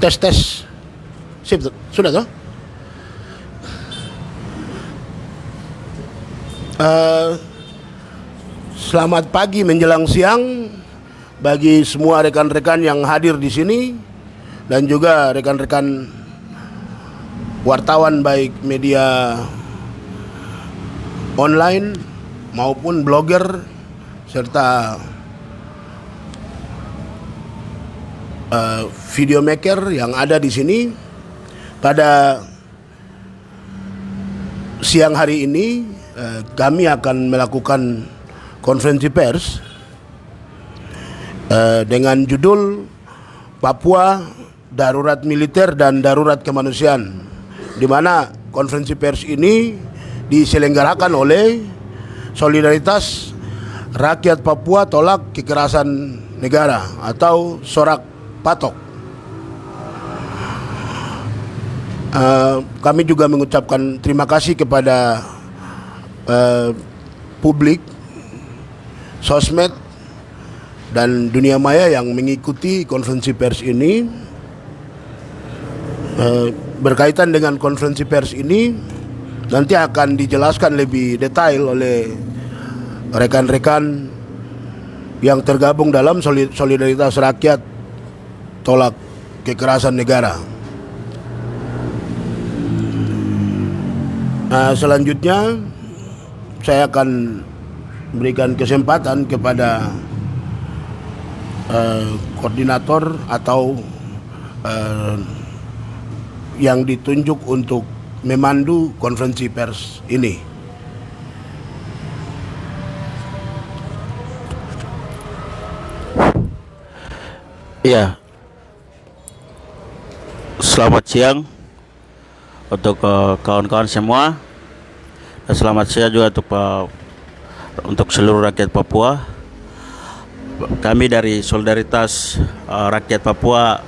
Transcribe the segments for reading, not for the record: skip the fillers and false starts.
tes tes. Sip, sudah toh? Selamat pagi menjelang siang bagi semua rekan-rekan yang hadir di sini dan juga rekan-rekan wartawan baik media online maupun blogger serta video maker yang ada di sini. Pada siang hari ini kami akan melakukan konferensi pers dengan judul Papua Darurat Militer dan Darurat Kemanusiaan, di mana konferensi pers ini diselenggarakan oleh Solidaritas Rakyat Papua Tolak Kekerasan Negara atau Sorak Patok. Kami juga mengucapkan terima kasih kepada publik, sosmed, dan dunia maya yang mengikuti konferensi pers ini. Berkaitan dengan konferensi pers ini, nanti akan dijelaskan lebih detail oleh rekan-rekan yang tergabung dalam Solidaritas Rakyat Tolak Kekerasan Negara. Selanjutnya saya akan berikan kesempatan kepada koordinator atau yang ditunjuk untuk memandu konferensi pers ini. Ya, selamat siang untuk kawan-kawan semua, dan selamat siang juga untuk seluruh rakyat Papua. Kami dari Solidaritas Rakyat Papua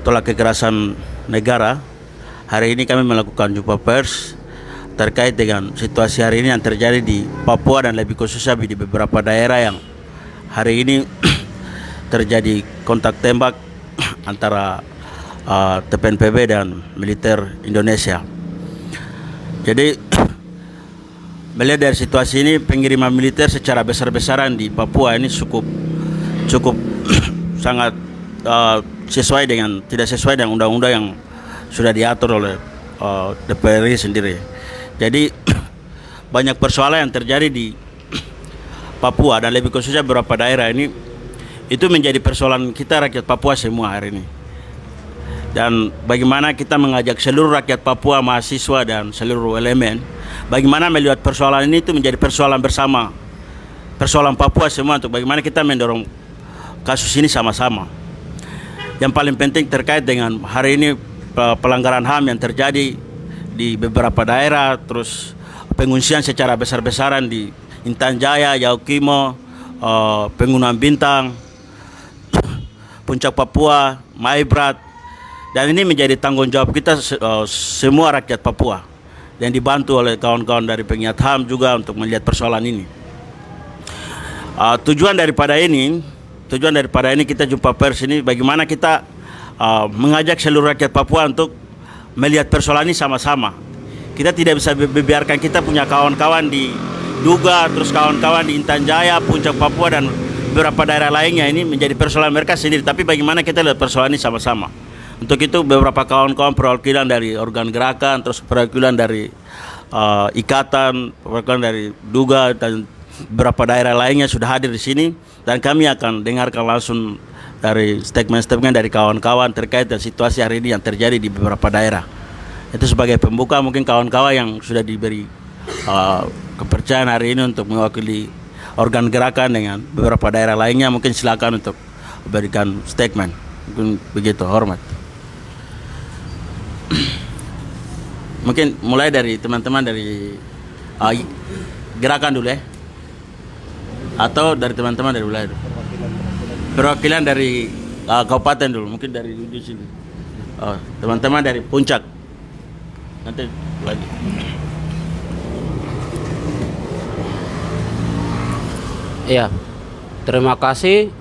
Tolak Kekerasan Negara, hari ini kami melakukan jumpa pers terkait dengan situasi hari ini yang terjadi di Papua dan lebih khususnya di beberapa daerah yang hari ini terjadi kontak tembak antara TPNPB dan militer Indonesia. Jadi melihat dari situasi ini, pengiriman militer secara besar-besaran di Papua ini cukup sangat tidak sesuai dengan undang-undang yang sudah diatur oleh DPR sendiri. Jadi banyak persoalan yang terjadi di Papua dan lebih khususnya beberapa daerah ini, itu menjadi persoalan kita rakyat Papua semua hari ini. Dan bagaimana kita mengajak seluruh rakyat Papua, mahasiswa dan seluruh elemen, bagaimana melihat persoalan ini itu menjadi persoalan bersama, persoalan Papua semua, untuk bagaimana kita mendorong kasus ini sama-sama. Yang paling penting terkait dengan hari ini pelanggaran HAM yang terjadi di beberapa daerah, terus pengungsian secara besar-besaran di Intan Jaya, Yaukimo, Pengunduhan Bintang, Puncak Papua, Maibrat. Dan ini menjadi tanggung jawab kita semua rakyat Papua, dan dibantu oleh kawan-kawan dari penggiat HAM juga untuk melihat persoalan ini. Tujuan daripada ini kita jumpa pers ini, bagaimana kita mengajak seluruh rakyat Papua untuk melihat persoalan ini sama-sama. Kita tidak bisa membiarkan kita punya kawan-kawan di Duga, terus kawan-kawan di Intan Jaya, Puncak Papua, dan beberapa daerah lainnya ini menjadi persoalan mereka sendiri. Tapi bagaimana kita lihat persoalan ini sama-sama. Untuk itu beberapa kawan-kawan perwakilan dari organ gerakan, terus perwakilan dari ikatan, perwakilan dari Duga dan beberapa daerah lainnya sudah hadir di sini, dan kami akan dengarkan langsung dari statement-statement dari kawan-kawan terkait dengan situasi hari ini yang terjadi di beberapa daerah. Itu sebagai pembuka, mungkin kawan-kawan yang sudah diberi kepercayaan hari ini untuk mewakili organ gerakan dengan beberapa daerah lainnya, mungkin silakan untuk berikan statement. Mungkin begitu, hormat. Mungkin mulai dari teman-teman dari gerakan dulu ya, atau dari teman-teman dari wilayah dulu. Perwakilan dari kabupaten dulu, mungkin dari ujung sini. Teman-teman dari Puncak, nanti lagi. Iya, terima kasih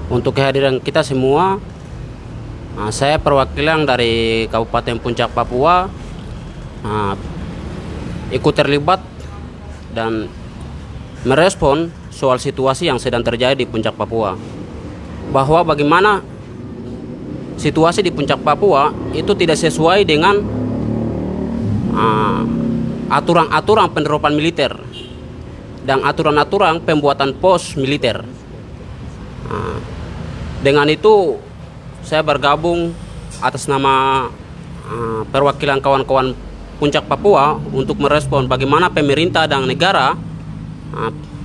untuk kehadiran kita semua. Saya perwakilan dari Kabupaten Puncak, Papua, ikut terlibat dan merespon soal situasi yang sedang terjadi di Puncak Papua, bahwa bagaimana situasi di Puncak Papua itu tidak sesuai dengan aturan-aturan penerapan militer dan aturan-aturan pembuatan pos militer. Dengan itu saya bergabung atas nama perwakilan kawan-kawan Puncak Papua untuk merespon bagaimana pemerintah dan negara,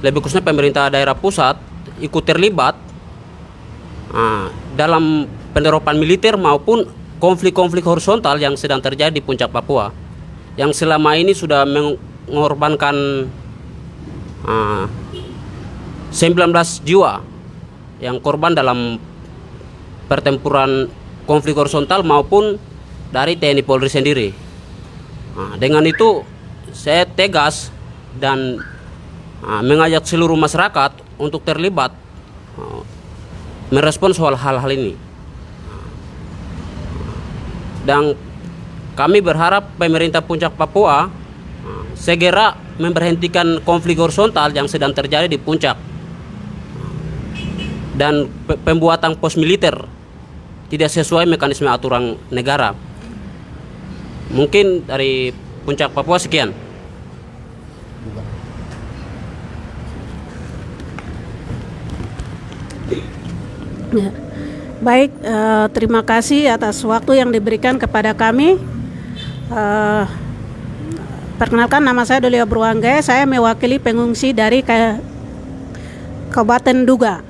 lebih khususnya pemerintah daerah pusat, ikut terlibat dalam penerapan militer maupun konflik-konflik horizontal yang sedang terjadi di Puncak Papua, yang selama ini sudah mengorbankan 19 jiwa yang korban dalam pertempuran konflik horizontal maupun dari TNI Polri sendiri. Dengan itu saya tegas dan mengajak seluruh masyarakat untuk terlibat merespon soal hal-hal ini. Dan kami berharap pemerintah Puncak Papua segera memberhentikan konflik horizontal yang sedang terjadi di Puncak dan pembuatan pos militer tidak sesuai mekanisme aturan negara. Mungkin dari Puncak Papua sekian. Ya. Baik, terima kasih atas waktu yang diberikan kepada kami. Perkenalkan, nama saya Dolia Bruangge, saya mewakili pengungsi dari Kabupaten Duga.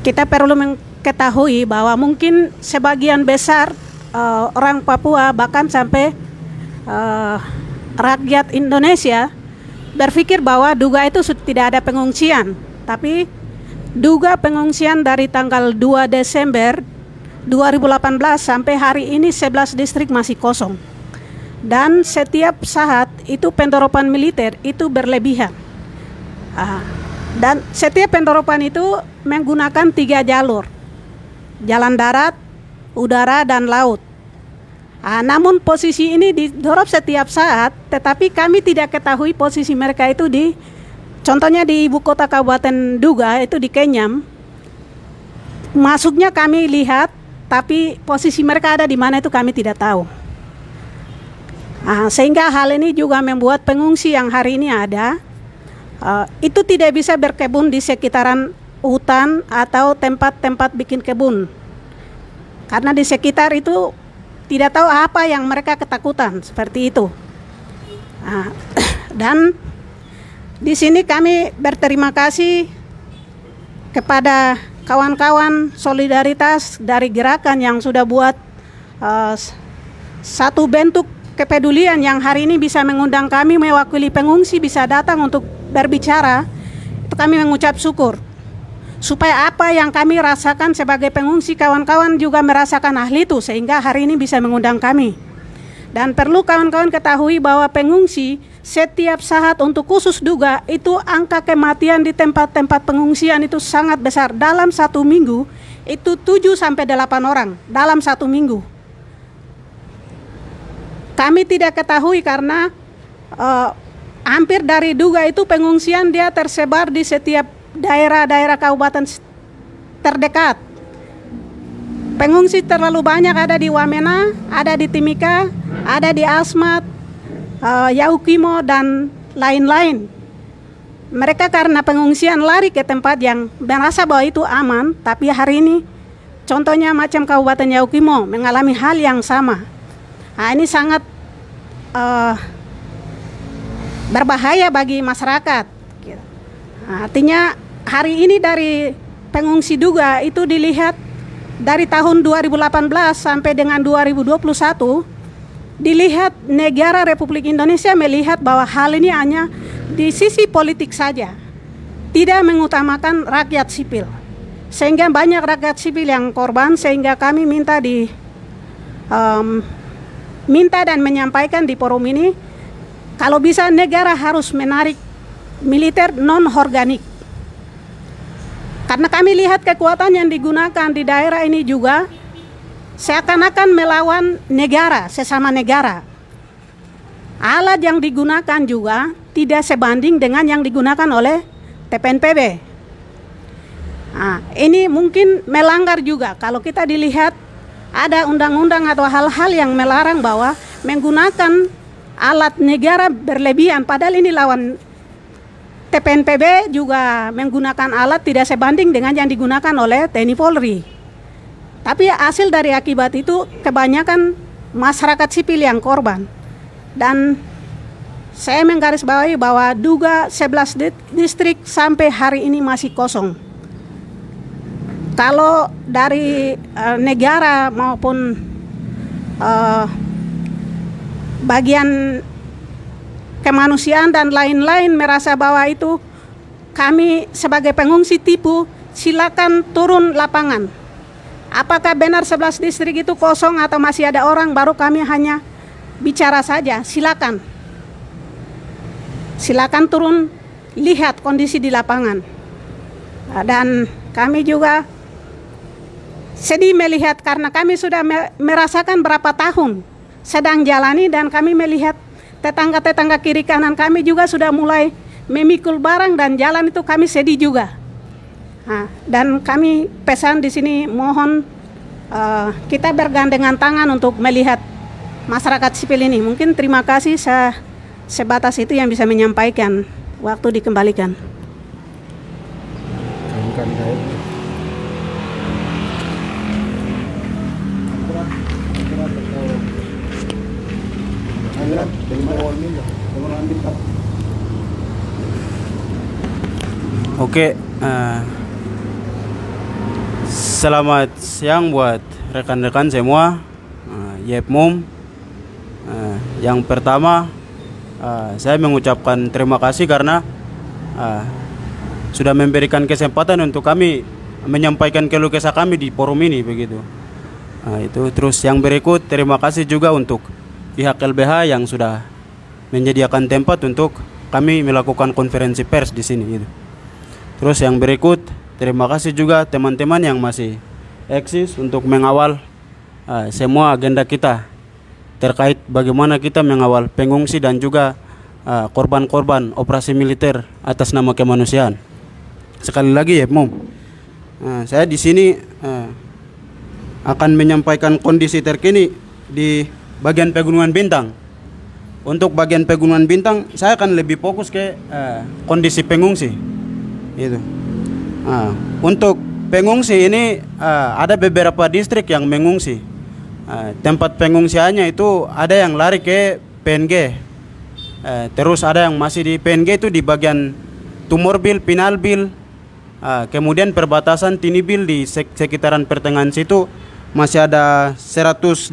Kita perlu mengetahui bahwa mungkin sebagian besar orang Papua, bahkan sampai rakyat Indonesia berpikir bahwa Duga itu tidak ada pengungsian, tapi Duga pengungsian dari tanggal 2 Desember 2018 sampai hari ini 11 distrik masih kosong. Dan setiap saat itu penerapan militer itu berlebihan. Dan setiap penerapan itu menggunakan 3 jalur. Jalan darat, udara, dan laut. Namun posisi ini didorong setiap saat, tetapi kami tidak ketahui posisi mereka itu contohnya di ibu kota Kabupaten Duga itu di Kenyam. Masuknya kami lihat, tapi posisi mereka ada di mana itu kami tidak tahu. Sehingga hal ini juga membuat pengungsi yang hari ini ada itu tidak bisa berkebun di sekitaran hutan atau tempat-tempat bikin kebun, karena di sekitar itu tidak tahu apa yang mereka ketakutan seperti itu. Dan di sini kami berterima kasih kepada kawan-kawan solidaritas dari gerakan yang sudah buat satu bentuk kepedulian yang hari ini bisa mengundang kami mewakili pengungsi bisa datang untuk berbicara. Itu kami mengucap syukur, supaya apa yang kami rasakan sebagai pengungsi, kawan-kawan juga merasakan hal itu, sehingga hari ini bisa mengundang kami. Dan perlu kawan-kawan ketahui bahwa pengungsi setiap saat untuk khusus Duga itu angka kematian di tempat-tempat pengungsian itu sangat besar. Dalam 1 minggu itu 7-8 orang dalam 1 minggu. Kami tidak ketahui karena hampir dari Duga itu pengungsian dia tersebar di setiap daerah-daerah kabupaten terdekat. Pengungsi terlalu banyak ada di Wamena, ada di Timika, ada di Asmat, Yaukimo, dan lain-lain. Mereka karena pengungsian lari ke tempat yang merasa bahwa itu aman, tapi hari ini contohnya macam Kabupaten Yaukimo mengalami hal yang sama. Ini sangat berbahaya bagi masyarakat. Artinya hari ini dari pengungsi Duga itu dilihat dari tahun 2018 sampai dengan 2021, dilihat negara Republik Indonesia melihat bahwa hal ini hanya di sisi politik saja, tidak mengutamakan rakyat sipil, sehingga banyak rakyat sipil yang korban. Sehingga kami minta dan menyampaikan di forum ini, kalau bisa negara harus menarik militer non organik. Karena kami lihat kekuatan yang digunakan di daerah ini juga seakan-akan melawan negara, sesama negara. Alat yang digunakan juga tidak sebanding dengan yang digunakan oleh TPNPB. Nah, ini mungkin melanggar juga kalau kita dilihat ada undang-undang atau hal-hal yang melarang bahwa menggunakan alat negara berlebihan, padahal ini lawan TPNPB juga menggunakan alat tidak sebanding dengan yang digunakan oleh TNI Polri. Tapi hasil dari akibat itu kebanyakan masyarakat sipil yang korban. Dan saya menggarisbawahi bahwa Duga 11 distrik sampai hari ini masih kosong. Kalau dari negara maupun bagian kemanusiaan dan lain-lain merasa bahwa itu kami sebagai pengungsi tipu, silakan turun lapangan. Apakah benar 11 distrik itu kosong atau masih ada orang, baru kami hanya bicara saja, silakan. Silakan turun, lihat kondisi di lapangan. Dan kami juga sedih melihat karena kami sudah merasakan berapa tahun sedang jalani, dan kami melihat tetangga-tetangga kiri kanan kami juga sudah mulai memikul barang dan jalan, itu kami sedih juga. Nah, dan kami pesan di sini mohon kita bergandengan tangan untuk melihat masyarakat sipil ini. Mungkin terima kasih, sebatas itu yang bisa menyampaikan. Waktu dikembalikan. Oke, selamat siang buat rekan-rekan semua, Yepmum. Yang pertama, saya mengucapkan terima kasih karena sudah memberikan kesempatan untuk kami menyampaikan keluh kesah kami di forum ini, begitu. Itu terus yang berikut, terima kasih juga untuk pihak LBH yang sudah menyediakan tempat untuk kami melakukan konferensi pers di sini, gitu. Terus yang berikut, terima kasih juga teman-teman yang masih eksis untuk mengawal semua agenda kita terkait bagaimana kita mengawal pengungsi dan juga korban-korban operasi militer atas nama kemanusiaan. Sekali lagi ya, saya di sini akan menyampaikan kondisi terkini di bagian Pegunungan Bintang. Untuk bagian Pegunungan Bintang, saya akan lebih fokus ke kondisi pengungsi. Itu. Untuk pengungsi ini ada beberapa distrik yang mengungsi. Tempat pengungsiannya itu ada yang lari ke PNG, terus ada yang masih di PNG itu di bagian Tumorbil, Pinalbil, kemudian perbatasan Tinibil di sekitaran pertengahan situ masih ada 188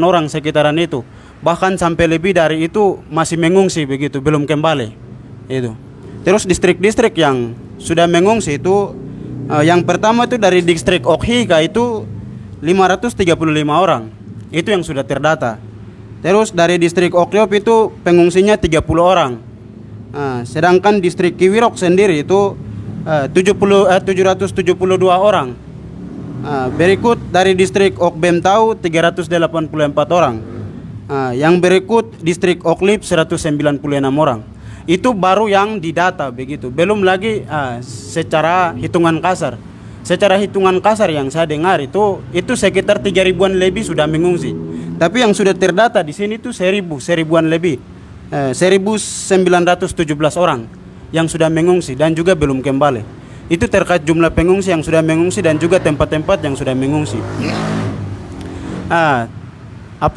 orang sekitaran itu. Bahkan sampai lebih dari itu masih mengungsi, begitu, belum kembali. Itu. Terus distrik-distrik yang sudah mengungsi itu yang pertama itu dari distrik Okhika itu 535 orang. Itu yang sudah terdata. Terus dari distrik Okyop itu pengungsinya 30 orang. Sedangkan distrik Kiwirok sendiri itu 772 orang. Berikut dari distrik Okbemtau 384 orang. Yang berikut distrik Oklip 196 orang. Itu baru yang didata, begitu. Belum lagi secara hitungan kasar. Secara hitungan kasar yang saya dengar itu sekitar 3.000-an lebih sudah mengungsi. Tapi yang sudah terdata di sini itu 1.000-an lebih. 1.917 orang yang sudah mengungsi dan juga belum kembali. Itu terkait jumlah pengungsi yang sudah mengungsi dan juga tempat-tempat yang sudah mengungsi.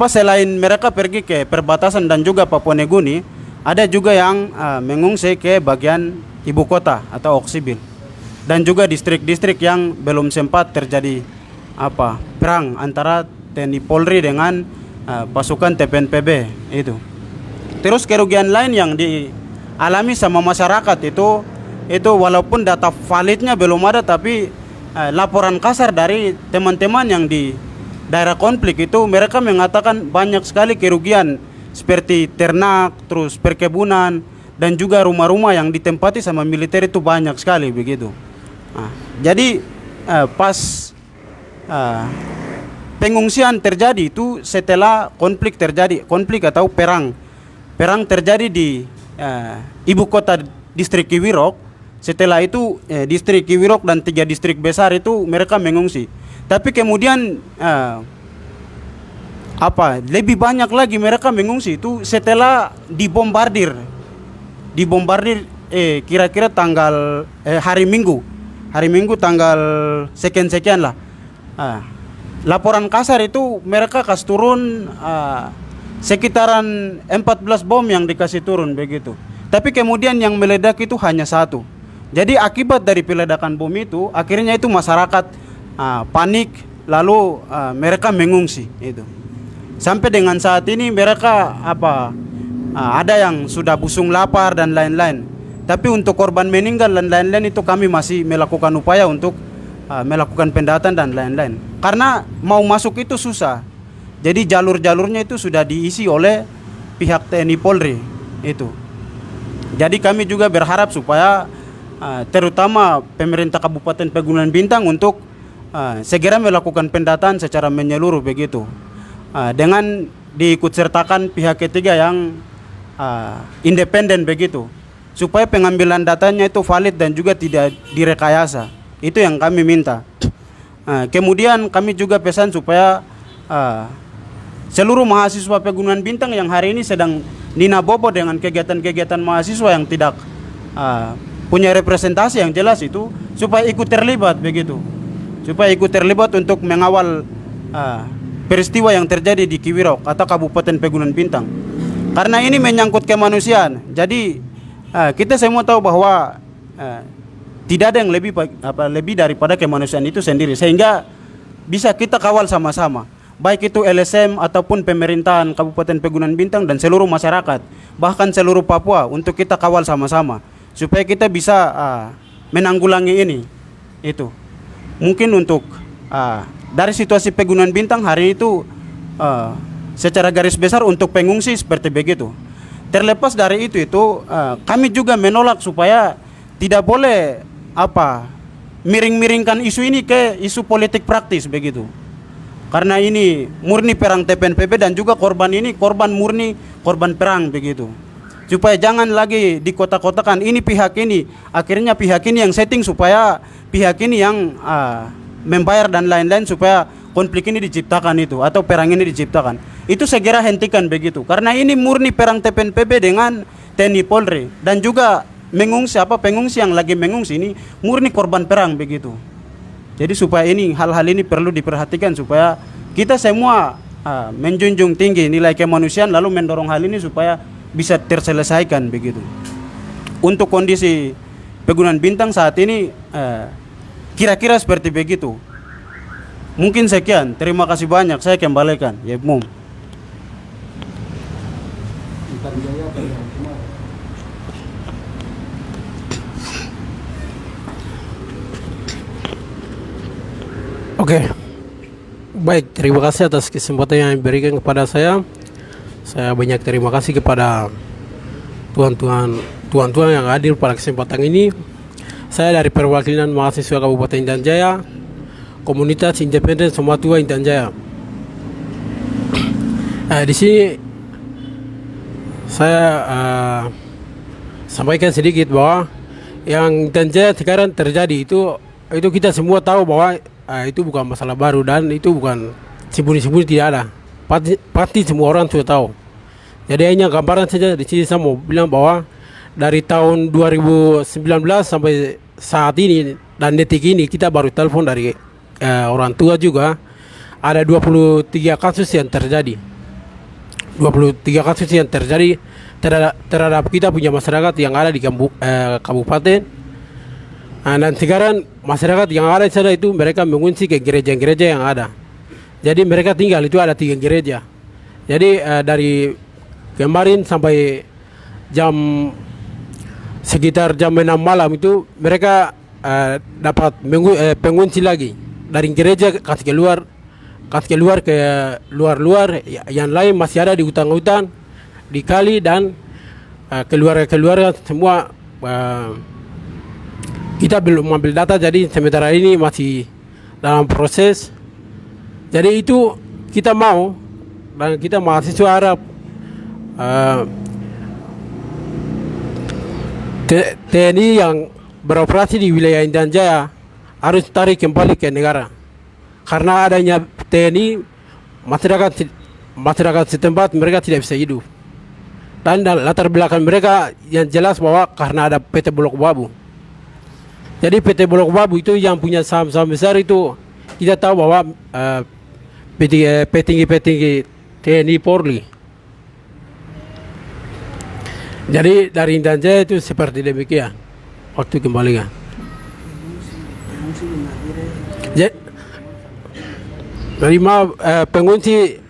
Selain mereka pergi ke perbatasan dan juga Papua Nugini, ada juga yang mengungsi ke bagian ibu kota atau Oksibil, dan juga distrik-distrik yang belum sempat terjadi perang antara TNI Polri dengan pasukan TPNPB itu. Terus kerugian lain yang dialami sama masyarakat itu walaupun data validnya belum ada, tapi laporan kasar dari teman-teman yang di daerah konflik itu mereka mengatakan banyak sekali kerugian seperti ternak, terus perkebunan, dan juga rumah-rumah yang ditempati sama militer itu banyak sekali, begitu. Jadi pas pengungsian terjadi itu setelah konflik atau perang terjadi di ibu kota distrik Kiwirok. Setelah itu distrik Kiwirok dan 3 distrik besar itu mereka mengungsi. Tapi kemudian lebih banyak lagi mereka mengungsi itu setelah dibombardir kira-kira tanggal hari Minggu tanggal sekian lah. Laporan kasar itu mereka kasih turun sekitaran 14 bom yang dikasih turun begitu. Tapi kemudian yang meledak itu hanya 1. Jadi akibat dari peledakan bom itu akhirnya itu masyarakat panik, lalu mereka mengungsi itu. Sampai dengan saat ini mereka ada yang sudah busung lapar dan lain-lain. Tapi untuk korban meninggal dan lain-lain itu kami masih melakukan upaya untuk melakukan pendataan dan lain-lain. Karena mau masuk itu susah. Jadi jalur-jalurnya itu sudah diisi oleh pihak TNI Polri itu. Jadi kami juga berharap supaya terutama pemerintah Kabupaten Pegunungan Bintang untuk segera melakukan pendataan secara menyeluruh begitu. Dengan diikut sertakan pihak ketiga yang independen begitu, supaya pengambilan datanya itu valid dan juga tidak direkayasa. Itu yang kami minta. Kemudian kami juga pesan supaya seluruh mahasiswa Pegunungan Bintang yang hari ini sedang ninabobo dengan kegiatan-kegiatan mahasiswa yang tidak punya representasi yang jelas itu, supaya ikut terlibat begitu, supaya ikut terlibat untuk mengawal peristiwa yang terjadi di Kiwirok atau Kabupaten Pegunungan Bintang. Karena ini menyangkut kemanusiaan. Jadi kita semua tahu bahwa tidak ada yang lebih daripada kemanusiaan itu sendiri, sehingga bisa kita kawal sama-sama, baik itu LSM ataupun pemerintahan Kabupaten Pegunungan Bintang dan seluruh masyarakat, bahkan seluruh Papua, untuk kita kawal sama-sama supaya kita bisa menanggulangi ini. Itu mungkin untuk dari situasi Pegunungan Bintang hari itu secara garis besar untuk pengungsi seperti begitu. Terlepas dari itu kami juga menolak supaya tidak boleh miring-miringkan isu ini ke isu politik praktis begitu. Karena ini murni perang TPNPB dan juga korban ini korban murni korban perang begitu. Supaya jangan lagi dikotak-kotakan ini pihak ini, akhirnya pihak ini yang setting supaya pihak ini yang membayar dan lain-lain supaya konflik ini diciptakan itu atau perang ini diciptakan. Itu segera hentikan begitu. Karena ini murni perang TPNPB dengan TNI Polri dan juga pengungsi yang lagi mengungsi ini murni korban perang begitu. Jadi supaya hal-hal ini perlu diperhatikan supaya kita semua menjunjung tinggi nilai kemanusiaan lalu mendorong hal ini supaya bisa terselesaikan begitu. Untuk kondisi Pegunungan Bintang saat ini kira-kira seperti begitu. Mungkin sekian. Terima kasih banyak. Saya kembalikan. Ya, Mum. Oke. Baik, terima kasih atas kesempatan yang diberikan kepada saya. Saya banyak terima kasih kepada tuan-tuan yang hadir pada kesempatan ini. Saya dari perwakilan mahasiswa Kabupaten Intan Jaya, Komunitas Independen Somatua Intan Jaya. Di sini saya sampaikan sedikit bahwa yang Intan Jaya sekarang terjadi itu kita semua tahu bahwa itu bukan masalah baru dan itu bukan sembunyi-sembunyi, tidak ada. Pasti semua orang sudah tahu. Jadi hanya gambaran saja di sini saya mau bilang bahwa dari tahun 2019 sampai saat ini dan detik ini kita baru telepon dari orang tua juga ada 23 kasus yang terjadi. 23 kasus yang terjadi terhadap kita punya masyarakat yang ada di kabupaten. Dan sekarang masyarakat yang ada di sana itu mereka mengungsi ke gereja-gereja yang ada. Jadi mereka tinggal itu ada 3 gereja. Jadi dari kemarin sampai sekitar jam 6 malam itu mereka dapat pengungsi lagi dari gereja kasih keluar ke luar. Yang lain masih ada di hutan-hutan, di kali dan keluarga semua kita kita belum ambil data, jadi sementara ini masih dalam proses. Jadi itu kita mau, dan kita mahasiswa harap TNI yang beroperasi di wilayah Intan Jaya harus tarik kembali ke negara. Karena adanya TNI, masyarakat setempat mereka tidak bisa hidup. Dan latar belakang mereka yang jelas bahwa karena ada PT Bulog Babu. Jadi PT Bulog Babu itu yang punya saham-saham besar itu, kita tahu bahwa petinggi-petinggi TNI Polri. Jadi dari Intan Jaya itu seperti demikian. Waktu kembalikan. Jadi pengungsi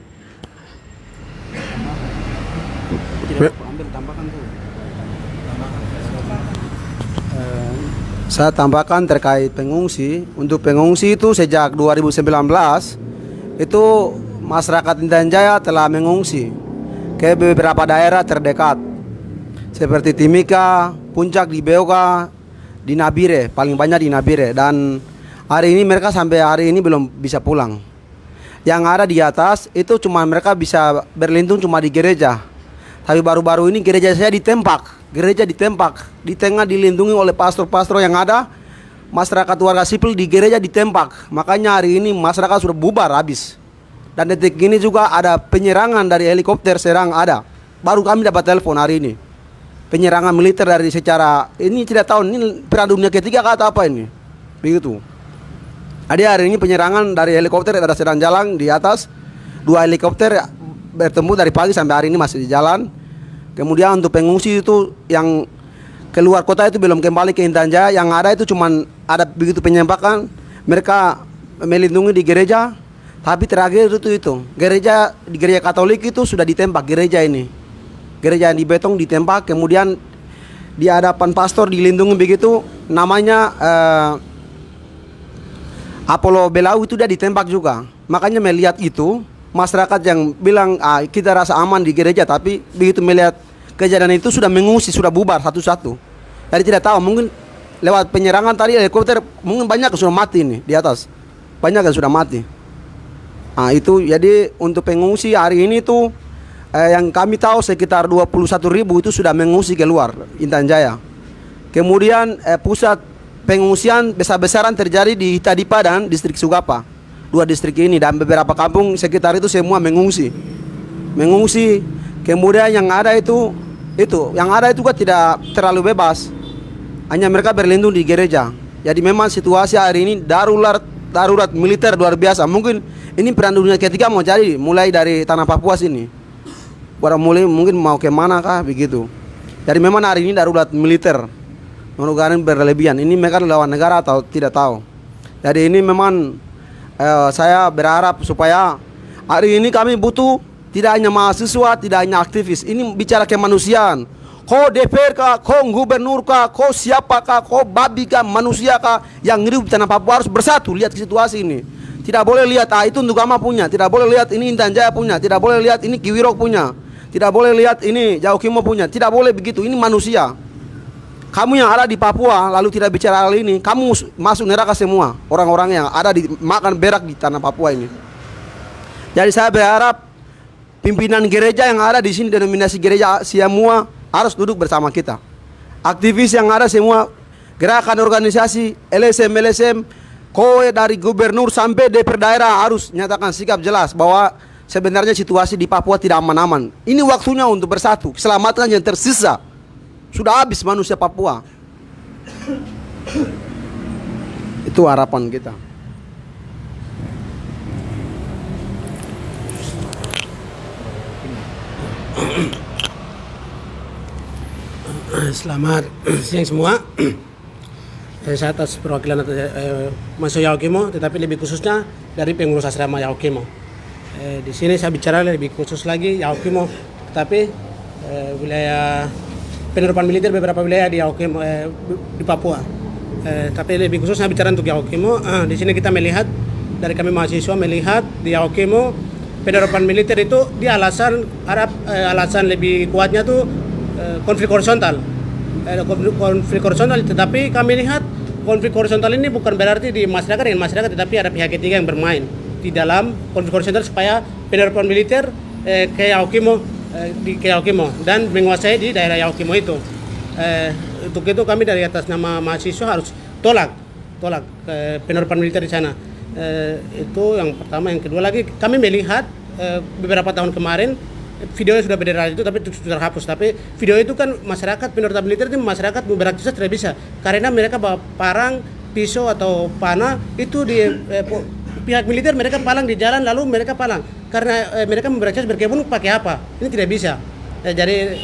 saya tambahkan terkait pengungsi. Untuk pengungsi itu sejak 2019 itu masyarakat Intan Jaya telah mengungsi ke beberapa daerah terdekat seperti Timika, Puncak di Beoga, di Nabire, paling banyak di Nabire. Dan hari ini mereka sampai hari ini belum bisa pulang. Yang ada di atas itu cuma mereka bisa berlindung cuma di gereja. Tapi baru-baru ini gereja saya ditembak. Gereja ditembak, di tengah dilindungi oleh pastor-pastor yang ada. Masyarakat warga sipil di gereja ditembak. Makanya hari ini masyarakat sudah bubar habis. Dan detik ini juga ada penyerangan dari helikopter serang ada. Baru kami dapat telepon hari ini. Penyerangan militer dari secara ini tidak tahu ini perang dunia ketiga atau apa ini. Begitu. Ada hari ini penyerangan dari helikopter ada sedang jalan di atas. 2 helikopter bertemu dari pagi sampai hari ini masih di jalan. Kemudian untuk pengungsi itu yang keluar kota itu belum kembali ke Intan Jaya. Yang ada itu cuman ada begitu penyembakan. Mereka melindungi di gereja. Tapi terakhir itu gereja di gereja Katolik itu sudah ditembak gereja ini. Gereja yang di betong ditembak. Kemudian di hadapan pastor dilindungi begitu. Namanya Apollo Belau itu dia ditembak juga. Makanya melihat itu masyarakat yang bilang kita rasa aman di gereja, tapi begitu melihat kejadian itu sudah mengungsi, sudah bubar satu-satu. Jadi tidak tahu, mungkin lewat penyerangan tadi helikopter mungkin banyak yang sudah mati nih di atas. Banyak yang sudah mati. Itu jadi untuk pengungsi hari ini tuh yang kami tahu sekitar 21.000 itu sudah mengungsi keluar Intan Jaya. Kemudian pusat pengungsian besar-besaran terjadi di Hitadipa dan distrik Sugapa. 2 distrik ini dan beberapa kampung sekitar itu semua mengungsi. Kemudian yang ada itu kan tidak terlalu bebas. Hanya mereka berlindung di gereja. Jadi memang situasi hari ini darurat militer luar biasa. Mungkin ini perang dunia ketiga mau jadi mulai dari tanah Papua sini. Mulai mungkin mau kemana kah begitu. Jadi memang hari ini darurat militer. Negara berlebihan. Ini mereka lawan negara atau tidak tahu. Jadi ini memang saya berharap supaya hari ini kami butuh tidak hanya mahasiswa, tidak hanya aktivis. Ini bicara kemanusiaan. Kau DPR kah, kau gubernur kah, kau siapa kah, kau babi kah, manusia kah yang hidup di tanah Papua harus bersatu. Lihat situasi ini. Tidak boleh lihat itu untuk Gama punya, tidak boleh lihat ini Intan Jaya punya, tidak boleh lihat ini Kiwirok punya, tidak boleh lihat ini Jaukimo punya, tidak boleh begitu. Ini manusia. Kamu yang ada di Papua lalu tidak bicara hal ini, kamu masuk neraka semua. Orang-orang yang ada di makan berak di tanah Papua ini. Jadi saya berharap pimpinan gereja yang ada di sini, denominasi gereja semua harus duduk bersama kita. Aktivis yang ada semua, gerakan organisasi LSM, kowe dari gubernur sampai DPR daerah harus nyatakan sikap jelas bahwa sebenarnya situasi di Papua tidak aman-aman. Ini waktunya untuk bersatu, keselamatan yang tersisa. Sudah habis manusia Papua. Itu harapan kita. Selamat siang semua. Saya atas perwakilan Mas Yaukimo, tetapi lebih khususnya dari pengurus asrama Yaukimo. Di sini saya bicara lebih khusus lagi Yaukimo, tetapi wilayah penerapan militer beberapa wilayah di Yaukimo di Papua. Tapi lebih khususnya bicara untuk Yaukimo. Di sini kita melihat dari kami mahasiswa melihat di Yaukimo penerapan militer itu di alasan lebih kuatnya tuh konflik horizontal. Konflik horizontal, tetapi kami lihat konflik horizontal ini bukan berarti di masyarakat dengan masyarakat, tetapi ada pihak ketiga yang bermain di dalam konflik horizontal supaya penerapan militer ke Yaukimo di Yaukimo dan menguasai di daerah Yaukimo itu. Untuk itu kami dari atas nama mahasiswa harus tolak penerapan militer di sana. Itu yang pertama. Yang kedua lagi, kami melihat beberapa tahun kemarin videonya sudah beredar itu tapi sudah terhapus. Tapi video itu kan masyarakat penerapan militer itu masyarakat beraktivitas tidak bisa karena mereka bawa parang, pisau atau panah itu di pihak militer mereka palang di jalan lalu mereka palang karena mereka beraktivitas berkebun pakai apa? Ini tidak bisa. Jadi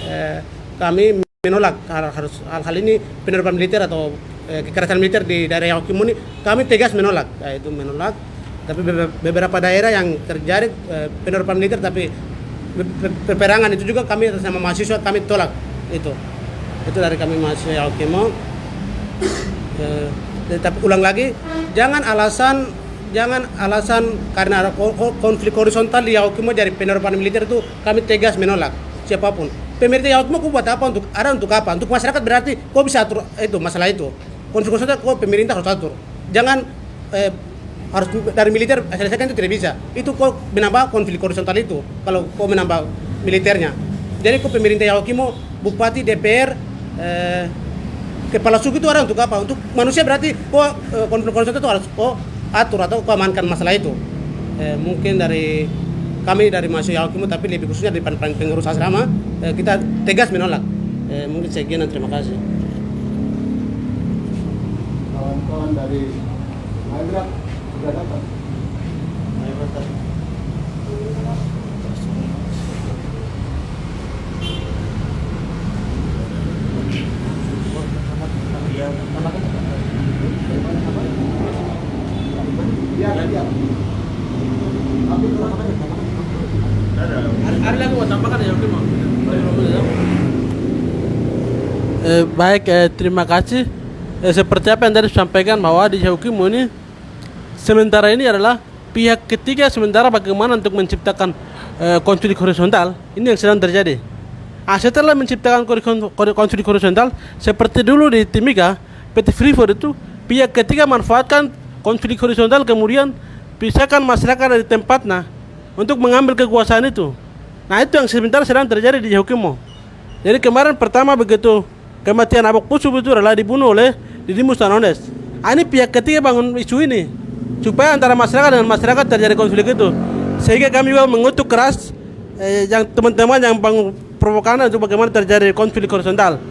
kami menolak hal ini penerapan militer atau kekerasan militer di daerah Yaukimo ini kami tegas menolak. Itu menolak. Tapi beberapa daerah yang terjadi penerapan militer tapi peperangan itu juga kami atas nama mahasiswa kami tolak itu dari kami mahasiswa Yaukimo. Tapi ulang lagi, jangan alasan karena ada konflik horizontal di Yaukimo dari penerapan militer itu kami tegas menolak siapapun. Pemerintah Yaukimo kau buat apa untuk apa? Untuk masyarakat berarti kau bisa atur itu masalah itu. Konflik horizontal kau pemerintah harus atur. Jangan harus dari militer selesaikan itu tidak bisa. Itu kok menambah konflik horizontal itu kalau kok menambah militernya. Jadi kok pemerintah Yaukimo, bupati, DPR, kepala suku itu ada untuk apa? Untuk manusia berarti kok konflik horizontal itu harus kok atur atau kok amankan masalah itu. Mungkin dari kami dari mahasiswa Yaukimo tapi lebih khususnya dari pengurus asrama kita tegas menolak. Mungkin sekian dan terima kasih. Kawan-kawan dari Maindra sudah datang. Ada lagi mau tambahkan ya, baik, terima kasih. Seperti apa yang tadi disampaikan bahwa di Yaukimo ini sementara ini adalah pihak ketiga sementara bagaimana untuk menciptakan konflik horizontal ini yang sedang terjadi. Setelah menciptakan konflik horizontal seperti dulu di Timika, PT Freeport itu pihak ketiga manfaatkan konflik horizontal kemudian pisahkan masyarakat dari tempatnya untuk mengambil kekuasaan itu. Nah itu yang sebentar sedang terjadi di Yaukimo. Jadi kemarin pertama begitu kematian Abok Pusub itu adalah dibunuh oleh Didimus Tanones. Ini pihak ketiga bangun isu ini supaya antara masyarakat dengan masyarakat terjadi konflik itu. Sehingga kami juga mengutuk keras yang teman-teman yang bangun provokan untuk bagaimana terjadi konflik horizontal.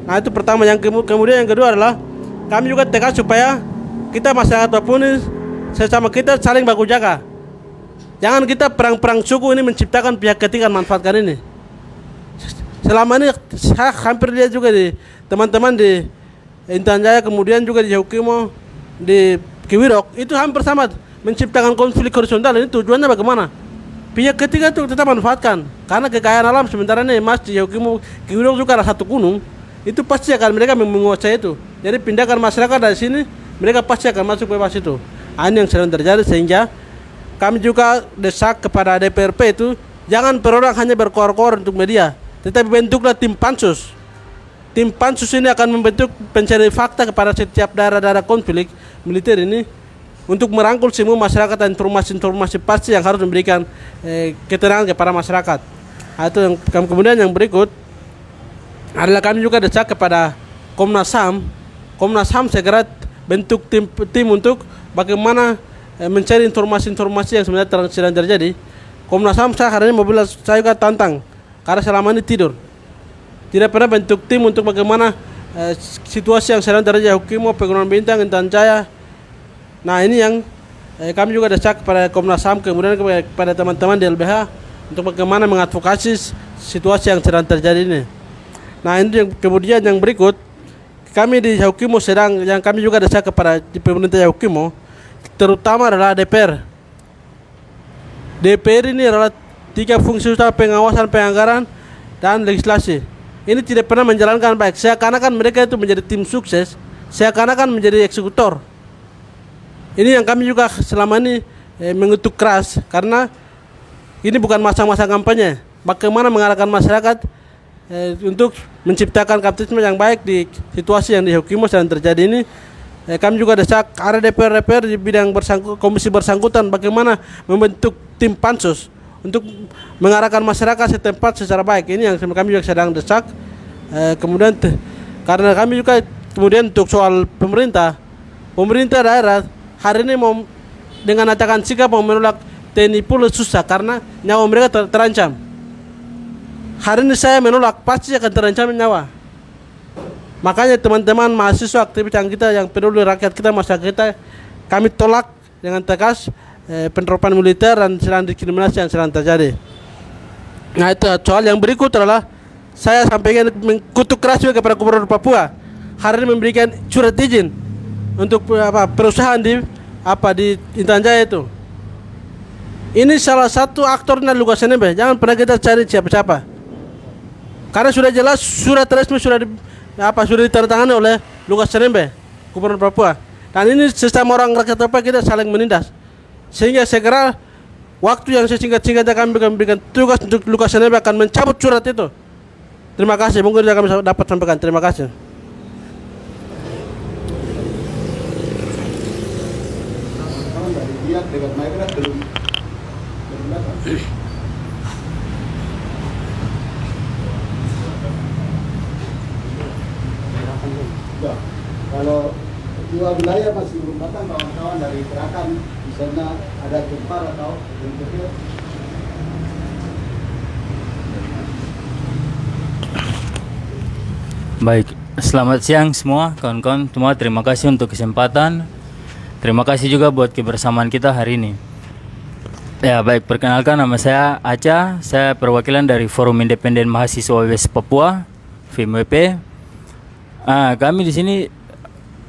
Nah itu pertama. Yang kemudian yang kedua adalah kami juga tegas supaya kita masyarakat Papua ini sesama kita saling baku jaga. Jangan kita perang-perang suku ini menciptakan pihak ketiga manfaatkan ini. Selama ini saya hampir lihat juga di teman-teman di Intan Jaya kemudian juga di Yaukimo, di Kiwirok itu hampir sama menciptakan konflik horizontal. Ini tujuannya bagaimana? Pihak ketiga itu tetap manfaatkan karena kekayaan alam sementara ini emas di Yaukimo, Kiwirok juga ada satu gunung itu pasti akan mereka menguasai itu. Jadi pindahkan masyarakat dari sini mereka pasti akan masuk bebas itu. Ini yang sedang terjadi sehingga kami juga desak kepada DPRP itu jangan per orang hanya berkoar-koar untuk media, tetapi bentuklah tim pansus. Tim pansus ini akan membentuk pencari fakta kepada setiap daerah-daerah konflik militer ini untuk merangkul semua masyarakat dan informasi-informasi pasti yang harus memberikan keterangan kepada masyarakat. Itu yang kemudian yang berikut adalah kami juga desak kepada Komnas HAM. Komnas HAM segera bentuk tim untuk bagaimana mencari informasi-informasi yang sebenarnya sedang terjadi. Komnas HAM saya hari ini saya juga tantang karena selama ini tidur. Tidak pernah bentuk tim untuk bagaimana situasi yang sedang terjadi Yaukimo, Pegunungan Bintang, Intan Jaya. Nah ini yang kami juga desak kepada Komnas HAM kemudian kepada teman-teman di LBH untuk bagaimana mengadvokasi situasi yang sedang terjadi ini. Nah ini yang kemudian yang berikut kami di Yaukimo sedang yang kami juga desak kepada pemerintah Yaukimo terutama adalah DPR. DPR ini adalah 3 fungsi utama: pengawasan, penganggaran, dan legislasi. Ini tidak pernah menjalankan baik. Seakan-akan mereka itu menjadi tim sukses, seakan-akan menjadi eksekutor. Ini yang kami juga selama ini mengutuk keras karena ini bukan masa-masa kampanye. Bagaimana mengarahkan masyarakat untuk menciptakan kapitalisme yang baik di situasi yang di Yaukimo sedang terjadi ini. kami juga desak ada DPR di bidang komisi bersangkutan bagaimana membentuk tim pansus untuk mengarahkan masyarakat setempat secara baik. Ini yang kami juga sedang desak. Kemudian karena kami juga kemudian untuk soal pemerintah daerah hari ini mau dengan ajakan sikap mau menolak TNI Polri susah karena nyawa mereka terancam. Hari ini saya menolak pasti akan terancam nyawa. Makanya teman-teman mahasiswa aktivis kita yang peduli rakyat kita, masyarakat kita, kami tolak dengan tegas penerapan militer dan serangan diskriminasi yang sedang terjadi. Nah itu soal yang berikut adalah saya sampaikan mengkutuk keras juga kepada Gubernur Papua. Hari ini memberikan surat izin untuk perusahaan di Intan Jaya itu. Ini salah satu aktornya Lukas NMB. Jangan pernah kita cari siapa-siapa. Karena sudah jelas surat resmi sudah ditandatangani oleh Lukas NMB, Gubernur Papua. Dan ini sesama orang rakyat Papua kita saling menindas. Sehingga segera waktu yang sesingkat-singkatnya kami memberikan tugas untuk Lukas NMB akan mencabut surat itu. Terima kasih. Mungkin kami dapat sampaikan. Terima kasih. Kalau dua wilayah masih belum datang kawan-kawan dari gerakan, misalnya ada Jepar atau bentuknya. Baik, selamat siang semua kawan-kawan semua. Terima kasih untuk kesempatan. Terima kasih juga buat kebersamaan kita hari ini. Ya baik, perkenalkan nama saya Aca. Saya perwakilan dari Forum Independen Mahasiswa West Papua, FIMWP. Kami di sini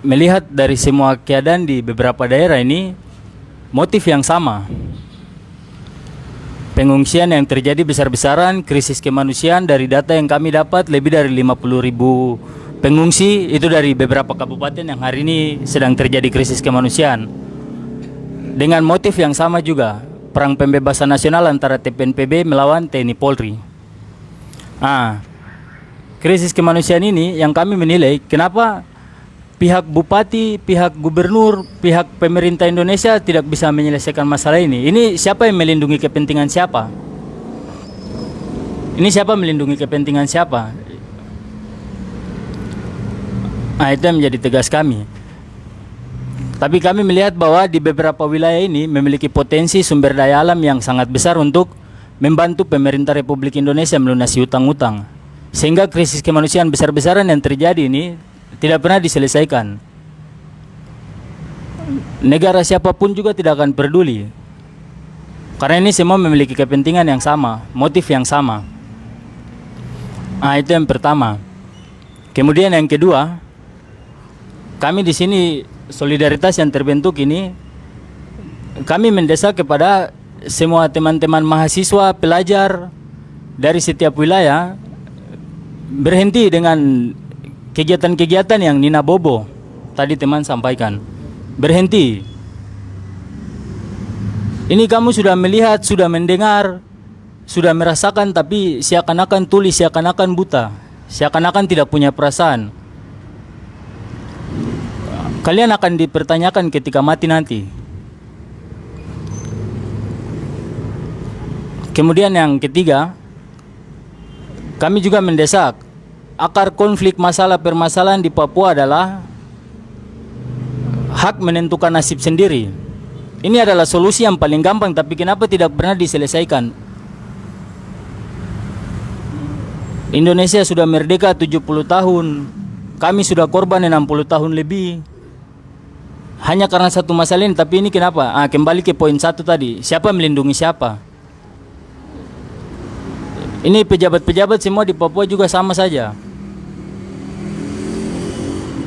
melihat dari semua keadaan di beberapa daerah ini motif yang sama. Pengungsian yang terjadi besar-besaran, krisis kemanusiaan. Dari data yang kami dapat lebih dari 50.000 pengungsi itu dari beberapa kabupaten yang hari ini sedang terjadi krisis kemanusiaan. Dengan motif yang sama juga, perang pembebasan nasional antara TPNPB melawan TNI Polri. Krisis kemanusiaan ini yang kami menilai kenapa pihak bupati, pihak gubernur, pihak pemerintah Indonesia tidak bisa menyelesaikan masalah ini. Ini siapa yang melindungi kepentingan siapa? Ini siapa melindungi kepentingan siapa? Itu yang menjadi tegas kami. Tapi kami melihat bahwa di beberapa wilayah ini memiliki potensi sumber daya alam yang sangat besar untuk membantu pemerintah Republik Indonesia melunasi utang-utang. Sehingga krisis kemanusiaan besar-besaran yang terjadi ini tidak pernah diselesaikan. Negara siapapun juga tidak akan peduli. Karena ini semua memiliki kepentingan yang sama, motif yang sama. Itu yang pertama. Kemudian yang kedua, kami di sini solidaritas yang terbentuk ini, kami mendesak kepada semua teman-teman mahasiswa, pelajar dari setiap wilayah berhenti dengan kegiatan-kegiatan yang Nina Bobo tadi teman sampaikan. Berhenti. Ini kamu sudah melihat, sudah mendengar, sudah merasakan, tapi seakan-akan tuli, seakan-akan buta, seakan-akan tidak punya perasaan. Kalian akan dipertanyakan ketika mati nanti. Kemudian yang ketiga, kami juga mendesak akar konflik masalah permasalahan di Papua adalah hak menentukan nasib sendiri. Ini adalah solusi yang paling gampang, tapi kenapa tidak pernah diselesaikan? Indonesia sudah merdeka 70 tahun. Kami sudah korban 60 tahun lebih. Hanya karena satu masalah ini, tapi ini kenapa? Kembali ke poin 1 tadi. Siapa melindungi siapa? Ini pejabat-pejabat semua di Papua juga sama saja.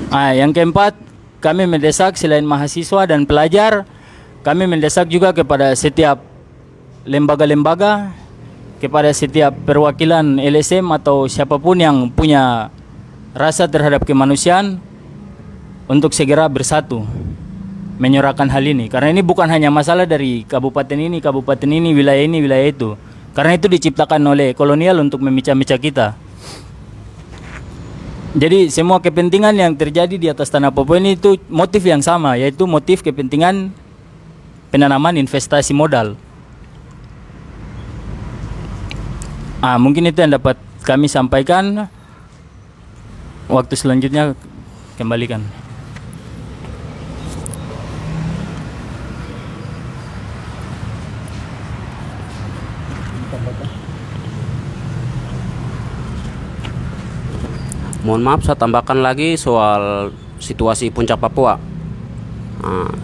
Yang keempat, kami mendesak selain mahasiswa dan pelajar, kami mendesak juga kepada setiap lembaga-lembaga, kepada setiap perwakilan LSM atau siapapun yang punya rasa terhadap kemanusiaan untuk segera bersatu menyuarakan hal ini. Karena ini bukan hanya masalah dari kabupaten ini, wilayah ini, wilayah itu. Karena itu diciptakan oleh kolonial untuk memecah-mecah kita. Jadi semua kepentingan yang terjadi di atas tanah Papua ini itu motif yang sama, yaitu motif kepentingan penanaman investasi modal. Mungkin itu yang dapat kami sampaikan. Waktu selanjutnya kembalikan. Mohon maaf, saya tambahkan lagi soal situasi Puncak Papua.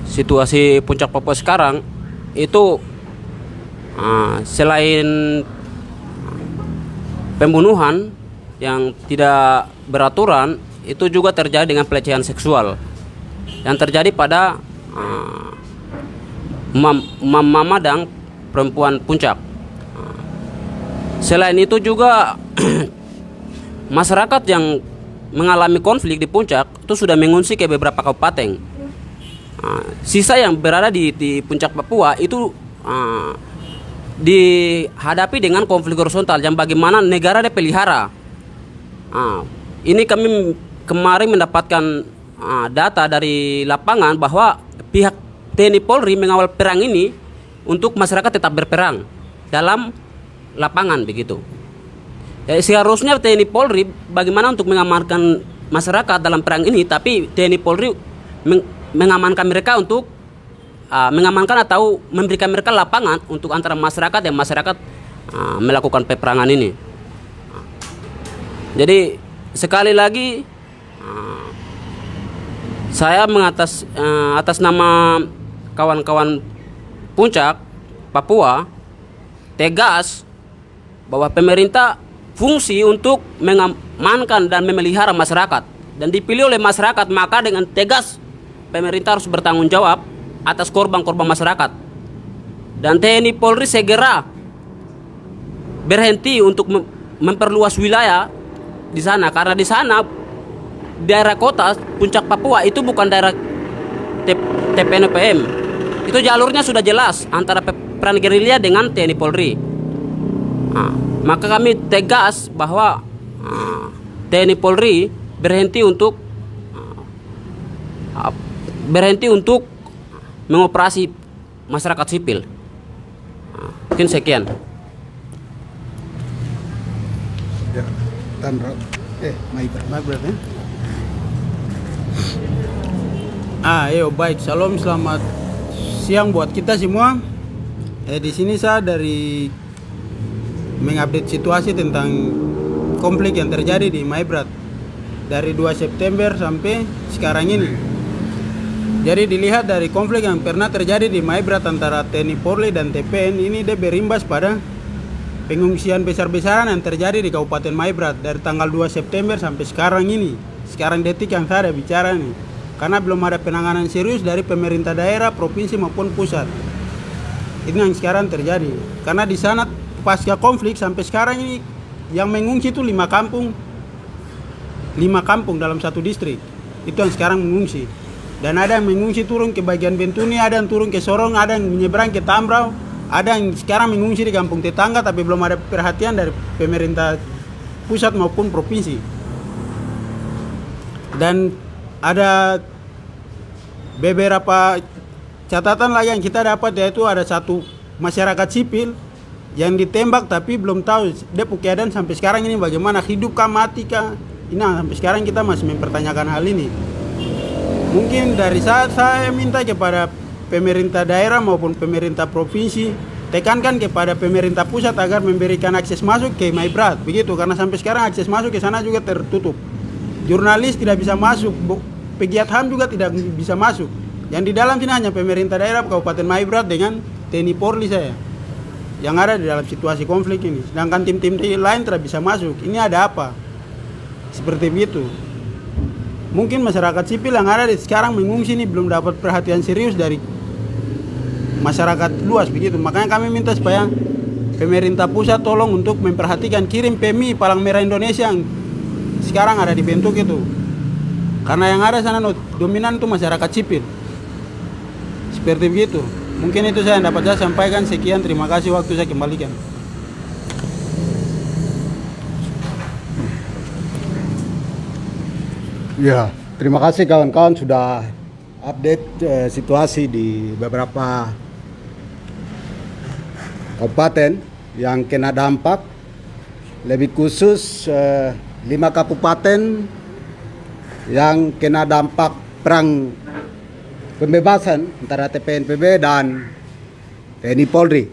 Situasi Puncak Papua sekarang itu selain pembunuhan yang tidak beraturan, itu juga terjadi dengan pelecehan seksual yang terjadi pada mama dan perempuan Puncak. Selain itu juga masyarakat yang mengalami konflik di Puncak itu sudah mengungsi ke beberapa kabupaten. Sisa yang berada di Puncak Papua itu dihadapi dengan konflik horizontal yang bagaimana negara dipelihara. Ini kami kemarin mendapatkan data dari lapangan bahwa pihak TNI Polri mengawal perang ini untuk masyarakat tetap berperang dalam lapangan begitu. Seharusnya TNI Polri bagaimana untuk mengamankan masyarakat dalam perang ini, tapi TNI Polri mengamankan mereka untuk mengamankan atau memberikan mereka lapangan untuk antara masyarakat dan masyarakat melakukan peperangan ini. Jadi sekali lagi saya atas nama kawan-kawan Puncak Papua tegas bahwa pemerintah fungsi untuk mengamankan dan memelihara masyarakat dan dipilih oleh masyarakat, maka dengan tegas pemerintah harus bertanggung jawab atas korban-korban masyarakat. Dan TNI Polri segera berhenti untuk memperluas wilayah di sana, karena di sana daerah kota Puncak Papua itu bukan daerah TPNPM. Itu jalurnya sudah jelas antara peran gerilya dengan TNI Polri. Maka kami tegas bahwa TNI Polri berhenti untuk mengoperasi masyarakat sipil. Mungkin sekian. Baik. Salam, selamat siang buat kita semua. Di sini saya dari mengupdate situasi tentang konflik yang terjadi di Maibrat dari 2 September sampai sekarang ini. Jadi dilihat dari konflik yang pernah terjadi di Maibrat antara TNI Polri dan TPN, ini dia berimbas pada pengungsian besar-besaran yang terjadi di Kabupaten Maibrat dari tanggal 2 September sampai sekarang ini. Sekarang detik yang saya ada bicara nih, karena belum ada penanganan serius dari pemerintah daerah, provinsi maupun pusat. Ini yang sekarang terjadi. Karena di sana pasca konflik sampai sekarang ini yang mengungsi itu 5 kampung dalam satu distrik. Itu yang sekarang mengungsi. Dan ada yang mengungsi turun ke bagian Bentuni, ada yang turun ke Sorong, ada yang menyeberang ke Tambrau, ada yang sekarang mengungsi di kampung tetangga, tapi belum ada perhatian dari pemerintah pusat maupun provinsi. Dan ada beberapa catatan lagi yang kita dapat, yaitu ada satu masyarakat sipil yang ditembak tapi belum tahu dia keadaan sampai sekarang ini bagaimana, hidup kah mati kah. Ini sampai sekarang kita masih mempertanyakan hal ini. Mungkin dari saat saya minta kepada pemerintah daerah maupun pemerintah provinsi, tekankan kepada pemerintah pusat agar memberikan akses masuk ke Maibrat begitu, karena sampai sekarang akses masuk ke sana juga tertutup. Jurnalis tidak bisa masuk, pegiat HAM juga tidak bisa masuk. Yang di dalam sini hanya pemerintah daerah Kabupaten Maibrat dengan TNI Polri saya yang ada di dalam situasi konflik ini. Sedangkan tim-tim lain tidak bisa masuk. Ini ada apa? Seperti itu. Mungkin masyarakat sipil yang ada di sekarang mengungsi ini belum dapat perhatian serius dari masyarakat luas begitu. Makanya kami minta supaya pemerintah pusat tolong untuk memperhatikan, kirim PMI Palang Merah Indonesia yang sekarang ada dibentuk itu. Karena yang ada sana dominan itu masyarakat sipil. Seperti begitu. Mungkin itu saya yang dapat saya sampaikan. Sekian, terima kasih, waktu saya kembalikan. Ya, terima kasih kawan-kawan sudah update situasi di beberapa kabupaten yang kena dampak. Lebih khusus 5 kabupaten yang kena dampak perang pembebasan antara TPNPB dan TNI Polri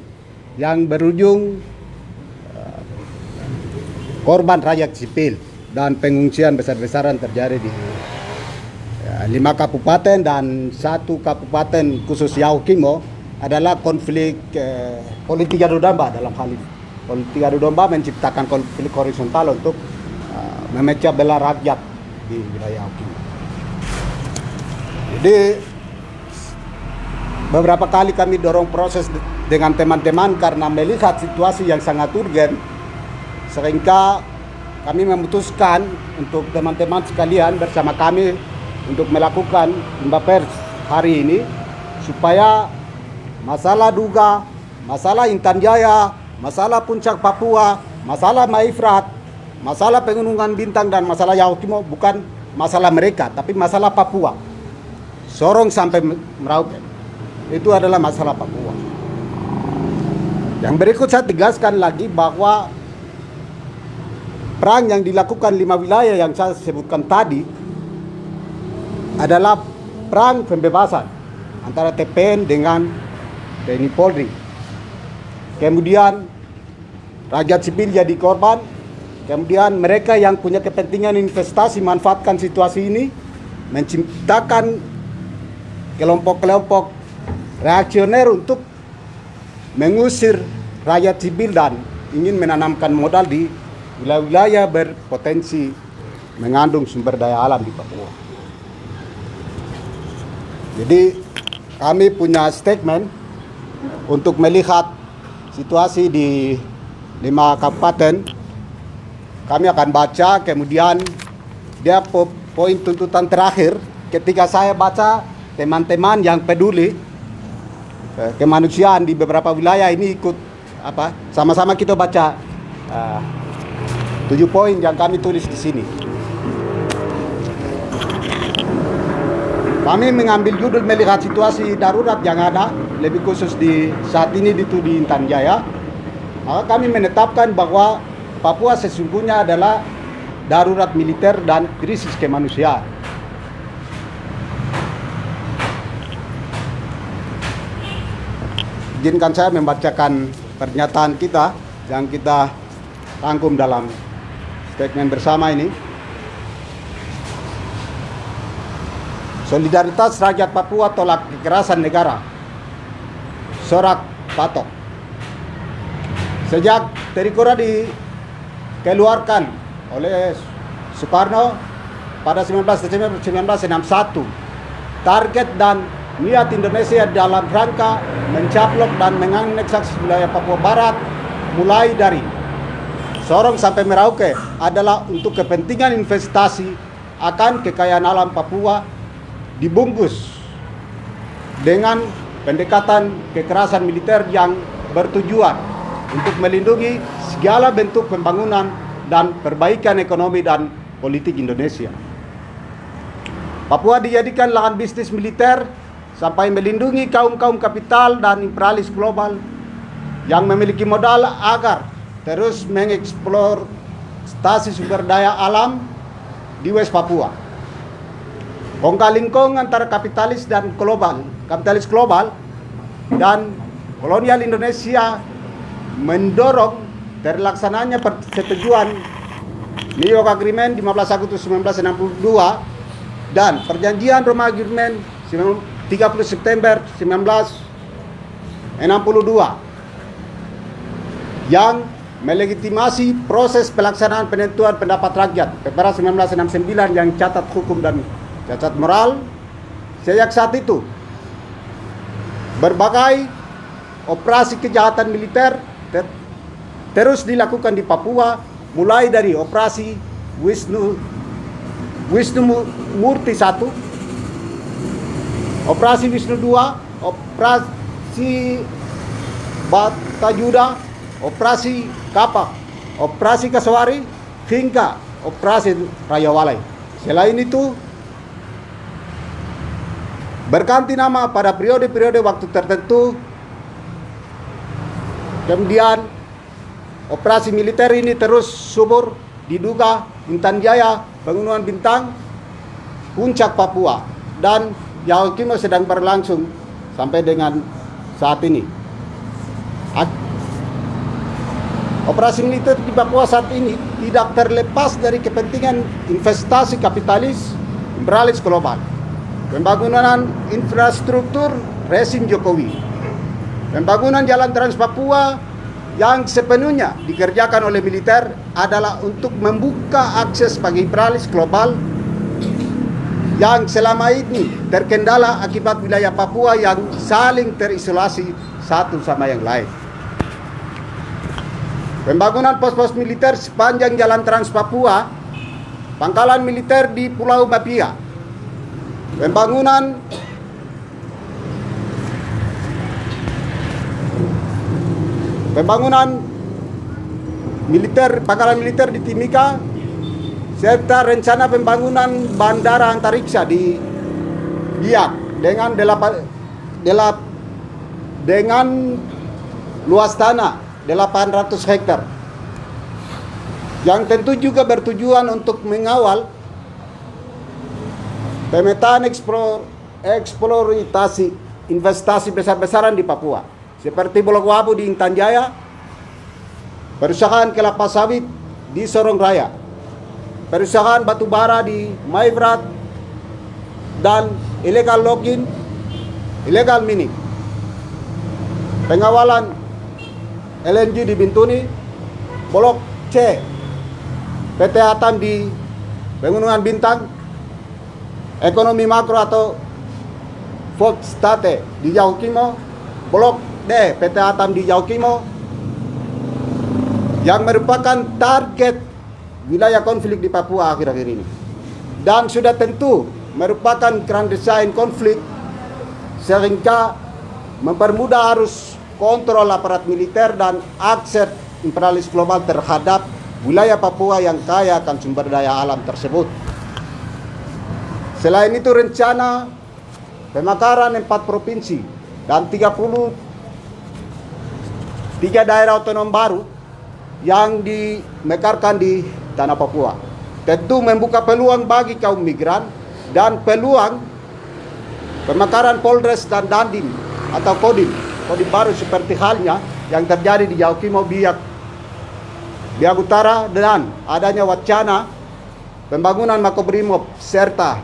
yang berujung korban rakyat sipil dan pengungsian besar-besaran terjadi di 5 kabupaten dan 1 kabupaten khusus Yaukimo adalah konflik politik adu domba dalam hal ini. Politik adu domba menciptakan konflik horizontal untuk memecah belah rakyat di wilayah Yaukimo. Jadi beberapa kali kami dorong proses dengan teman-teman karena melihat situasi yang sangat urgen, sehingga kami memutuskan untuk teman-teman sekalian bersama kami untuk melakukan jumpa pers hari ini supaya masalah Duga, masalah Intan Jaya, masalah Puncak Papua, masalah Maifrat, masalah Pegunungan Bintang dan masalah Yaukimo bukan masalah mereka tapi masalah Papua. Sorong sampai Merauke. Itu adalah masalah Papua. Yang berikut saya tegaskan lagi bahwa perang yang dilakukan 5 wilayah yang saya sebutkan tadi adalah perang pembebasan antara TPN dengan TNI Polri. Kemudian rakyat sipil jadi korban. Kemudian mereka yang punya kepentingan investasi manfaatkan situasi ini menciptakan kelompok-kelompok reaksioner untuk mengusir rakyat sipil dan ingin menanamkan modal di wilayah-wilayah berpotensi mengandung sumber daya alam di Papua. Jadi kami punya statement untuk melihat situasi di 5 kabupaten. Kami akan baca, kemudian dia poin tuntutan terakhir. Ketika saya baca, teman-teman yang peduli kemanusiaan di beberapa wilayah ini ikut sama-sama kita baca 7 poin yang kami tulis di sini. Kami mengambil judul melihat situasi darurat yang ada, lebih khusus di saat ini di Intan Jaya. Maka kami menetapkan bahwa Papua sesungguhnya adalah darurat militer dan krisis kemanusiaan. Izinkan saya membacakan pernyataan kita yang kita rangkum dalam statement bersama ini. Solidaritas rakyat Papua tolak kekerasan negara. Sorak Patok. Sejak Trikora dikeluarkan oleh Soekarno pada 19 Desember 1961, target dan niat Indonesia dalam rangka mencaplok dan menganeksasi wilayah Papua Barat mulai dari Sorong sampai Merauke adalah untuk kepentingan investasi akan kekayaan alam Papua dibungkus dengan pendekatan kekerasan militer yang bertujuan untuk melindungi segala bentuk pembangunan dan perbaikan ekonomi dan politik Indonesia. Papua dijadikan lahan bisnis militer sampai melindungi kaum-kaum kapital dan imperialis global yang memiliki modal agar terus mengeksploitasi sumber daya alam di West Papua. Kongkal-lingkong antara kapitalis global dan kolonial Indonesia mendorong terlaksananya persetujuan New York Agreement 15 Agustus 1962 dan perjanjian Roma Agreement 30 September 1962 yang melegitimasi proses pelaksanaan penentuan pendapat rakyat Perpres 1969 yang catat hukum dan cacat moral. Sejak saat itu berbagai operasi kejahatan militer terus dilakukan di Papua, mulai dari operasi Wisnu Murti 1, operasi Wisnu 2, operasi Batajuda, operasi Kapak, operasi Kaswari, hingga operasi Raya Walai Selain itu, berganti nama pada periode-periode waktu tertentu. Kemudian operasi militer ini terus subur diduga Intan Jaya, Pegunungan Bintang, Puncak Papua, dan Yaukimo sedang berlangsung sampai dengan saat ini. Operasi militer di Papua saat ini tidak terlepas dari kepentingan investasi kapitalis imperialis global, pembangunan infrastruktur rezim Jokowi, pembangunan jalan Trans Papua yang sepenuhnya dikerjakan oleh militer adalah untuk membuka akses bagi imperialis global yang selama ini terkendala akibat wilayah Papua yang saling terisolasi satu sama yang lain. Pembangunan pos-pos militer sepanjang jalan Trans Papua, pangkalan militer di Pulau Mapia, pembangunan militer, pangkalan militer di Timika, serta rencana pembangunan bandara antariksa di Biak dengan luas tanah 800 hektar, yang tentu juga bertujuan untuk mengawal pemetaan eksplorasi investasi besar-besaran di Papua, seperti Bulog Wabu di Intan Jaya, perusahaan kelapa sawit di Sorong Raya, perusahaan batu bara di Maibrat, dan illegal logging, illegal mining, pengawalan LNG di Bintuni, Blok C, PT Hatam di Pegunungan Bintang, ekonomi makro atau Volkstate di Yaukimo, Blok D, PT Hatam di Yaukimo, yang merupakan target wilayah konflik di Papua akhir-akhir ini, dan sudah tentu merupakan grand design konflik sehingga mempermudah arus kontrol aparat militer dan akses imperialis global terhadap wilayah Papua yang kaya akan sumber daya alam tersebut. Selain itu, rencana pemekaran 4 provinsi dan 33 daerah otonom baru yang dimekarkan di tanah Papua tentu membuka peluang bagi kaum migran dan peluang pemekaran Polres dan Dandim atau Kodim baru seperti halnya yang terjadi di Yaukimo, Biak Utara, dan adanya wacana pembangunan Makobrimob serta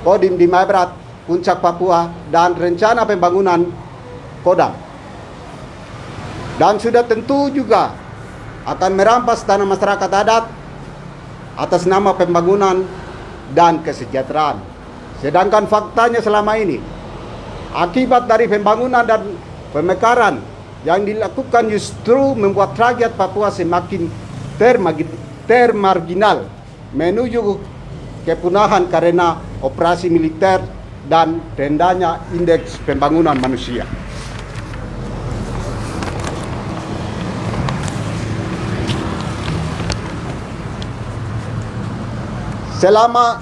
Kodim di Maibrat, Puncak Papua, dan rencana pembangunan Kodam. Dan sudah tentu juga akan merampas tanah masyarakat adat atas nama pembangunan dan kesejahteraan. Sedangkan faktanya selama ini akibat dari pembangunan dan pemekaran yang dilakukan justru membuat rakyat Papua semakin termarginal menuju kepunahan karena operasi militer dan rendahnya indeks pembangunan manusia. Selama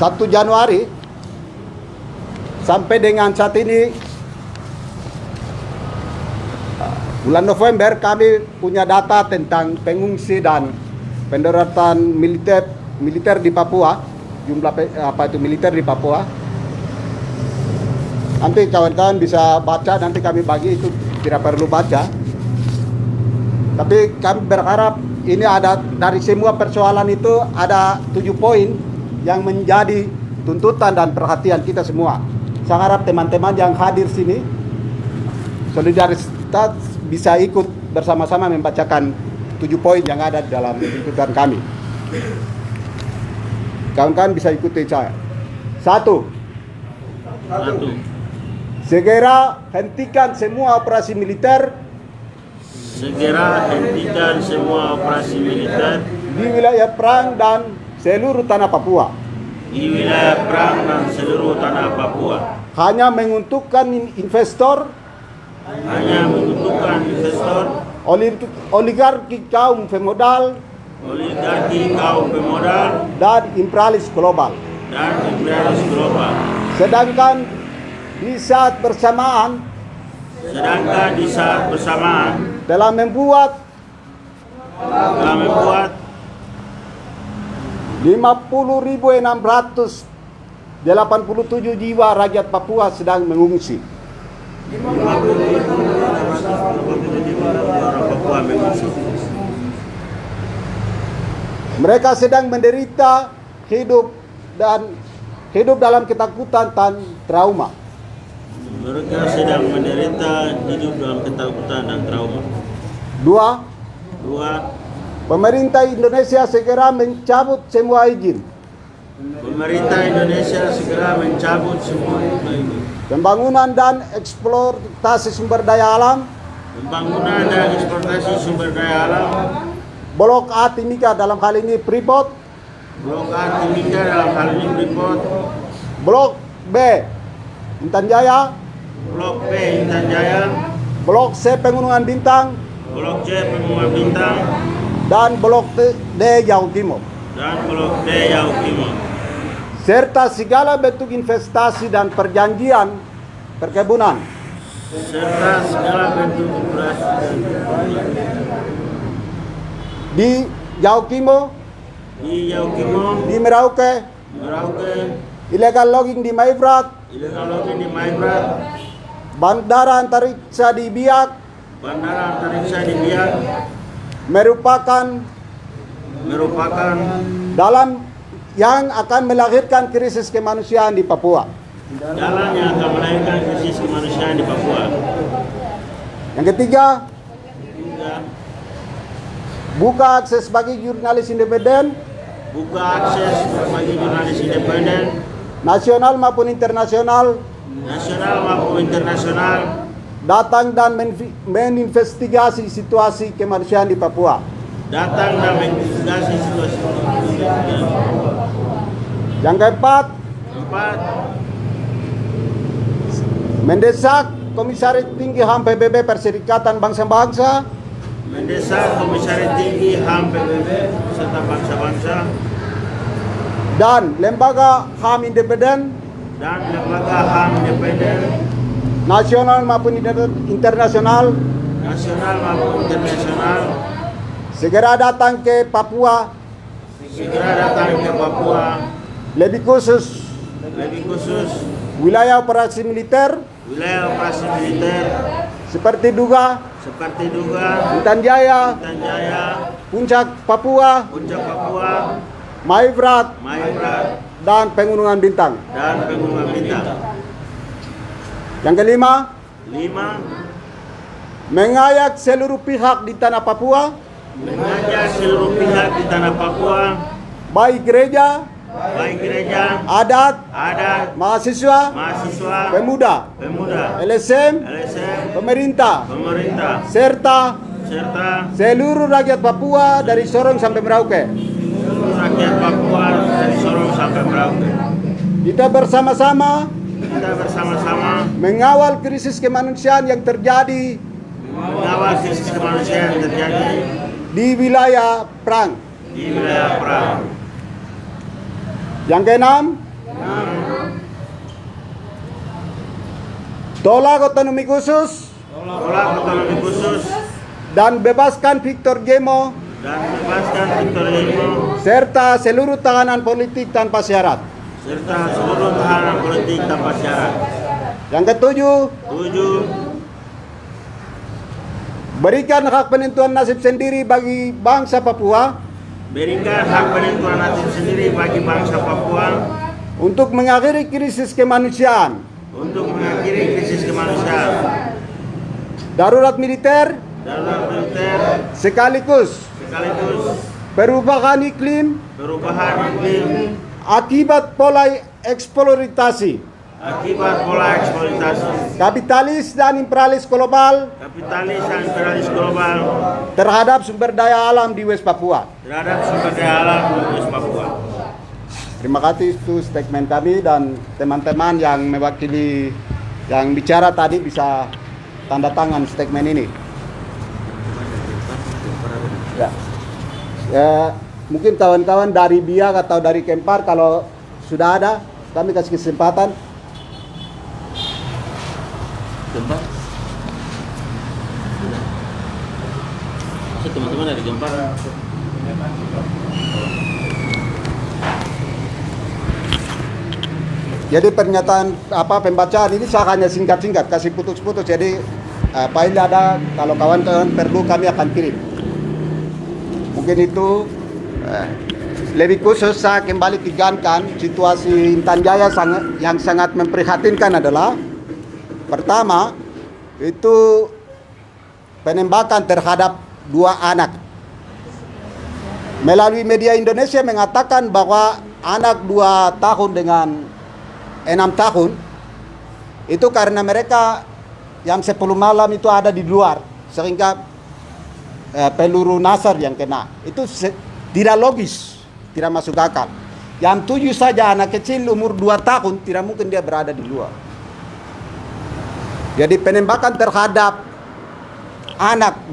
1 Januari sampai dengan saat ini bulan November, kami punya data tentang pengungsi dan pendaratan militer di Papua, jumlah militer di Papua. Nanti kawan-kawan bisa baca, nanti kami bagi, itu tidak perlu baca. Tapi kami berharap ini ada dari semua persoalan itu ada 7 poin yang menjadi tuntutan dan perhatian kita semua. Saya harap teman-teman yang hadir sini solidaritas bisa ikut bersama-sama membacakan 7 poin yang ada dalam tuntutan kami. Kawan-kawan bisa ikuti saya. 1. Segera hentikan semua operasi militer. Segera hentikan semua operasi militer di wilayah perang dan seluruh tanah Papua. Di wilayah perang dan seluruh tanah Papua. Hanya menguntungkan investor. Hanya menguntungkan investor. oligarki kaum pemodal dan imperialis global. Sedangkan di saat bersamaan telah membuat 50.687 jiwa rakyat Papua sedang mengungsi. Mereka sedang menderita hidup dalam ketakutan dan trauma. Mereka sedang menderita hidup dalam ketakutan dan trauma. Dua, pemerintah Indonesia segera mencabut semua izin. Pemerintah Indonesia segera mencabut semua izin. Pembangunan dan eksploitasi sumber daya alam. Pembangunan dan eksploitasi sumber daya alam. Blok A Timika dalam hal ini Freeport. Blok A Timika dalam hal ini Freeport. Blok B Intan Jaya. Blok B Intan Jaya. Blok C Pegunungan Bintang. Blok C Pegunungan Bintang. Dan Blok D Yaukimo. Serta segala bentuk investasi dan perjanjian perkebunan. Di Yaukimo, di Merauke, illegal logging di Maibrat, bandara antariksa di Biak, merupakan dalam yang akan melahirkan krisis kemanusiaan di Papua. Yang ketiga, buka akses bagi jurnalis independen, nasional maupun internasional, datang dan menginvestigasi situasi kemanusiaan di Papua. Yang keempat, mendesak Komisaris Tinggi HAM PBB Perserikatan Bangsa-Bangsa, dan lembaga HAM independen, nasional maupun internasional, segera datang ke Papua, lebih khusus wilayah operasi militer seperti Duga, Intan Jaya, Puncak Papua, Maibrat, dan Pegunungan Bintang. Yang kelima, mengajak seluruh pihak di tanah Papua, baik gereja, adat, mahasiswa, pemuda, LSM, pemerintah, serta seluruh rakyat Papua dari Sorong sampai Merauke. Kita bersama-sama mengawal krisis kemanusiaan yang terjadi di wilayah perang. Yang keenam, tolak otonomi khusus dan bebaskan Victor Gemo serta seluruh tahanan politik tanpa syarat. Yang ketujuh, berikan hak penentuan nasib sendiri bagi bangsa Papua. Untuk mengakhiri krisis kemanusiaan. Darurat militer. Sekaligus perubahan iklim. Akibat pola eksploitasi. Kapitalis dan imperialis global terhadap sumber daya alam di West Papua. Terima kasih, itu statement kami, dan teman-teman yang mewakili yang bicara tadi bisa tanda tangan statement ini. Mungkin kawan-kawan dari BIAK atau dari Kempar kalau sudah ada, kami kasih kesempatan. Teman-teman dari Gempar. Jadi pernyataan pembacaan ini saya hanya singkat-singkat, kasih putus-putus. Jadi apabila ada, kalau kawan-kawan perlu kami akan kirim. Mungkin itu lebih khusus saya kembali tekankan situasi Intan Jaya yang sangat memprihatinkan adalah pertama itu penembakan terhadap 2 anak. Melalui media Indonesia mengatakan bahwa anak 2 tahun dengan 6 tahun itu karena mereka jam 10 malam itu ada di luar sehingga peluru nasar yang kena. Itu tidak logis, tidak masuk akal. Jam 7 saja anak kecil umur 2 tahun tidak mungkin dia berada di luar. Jadi penembakan terhadap 2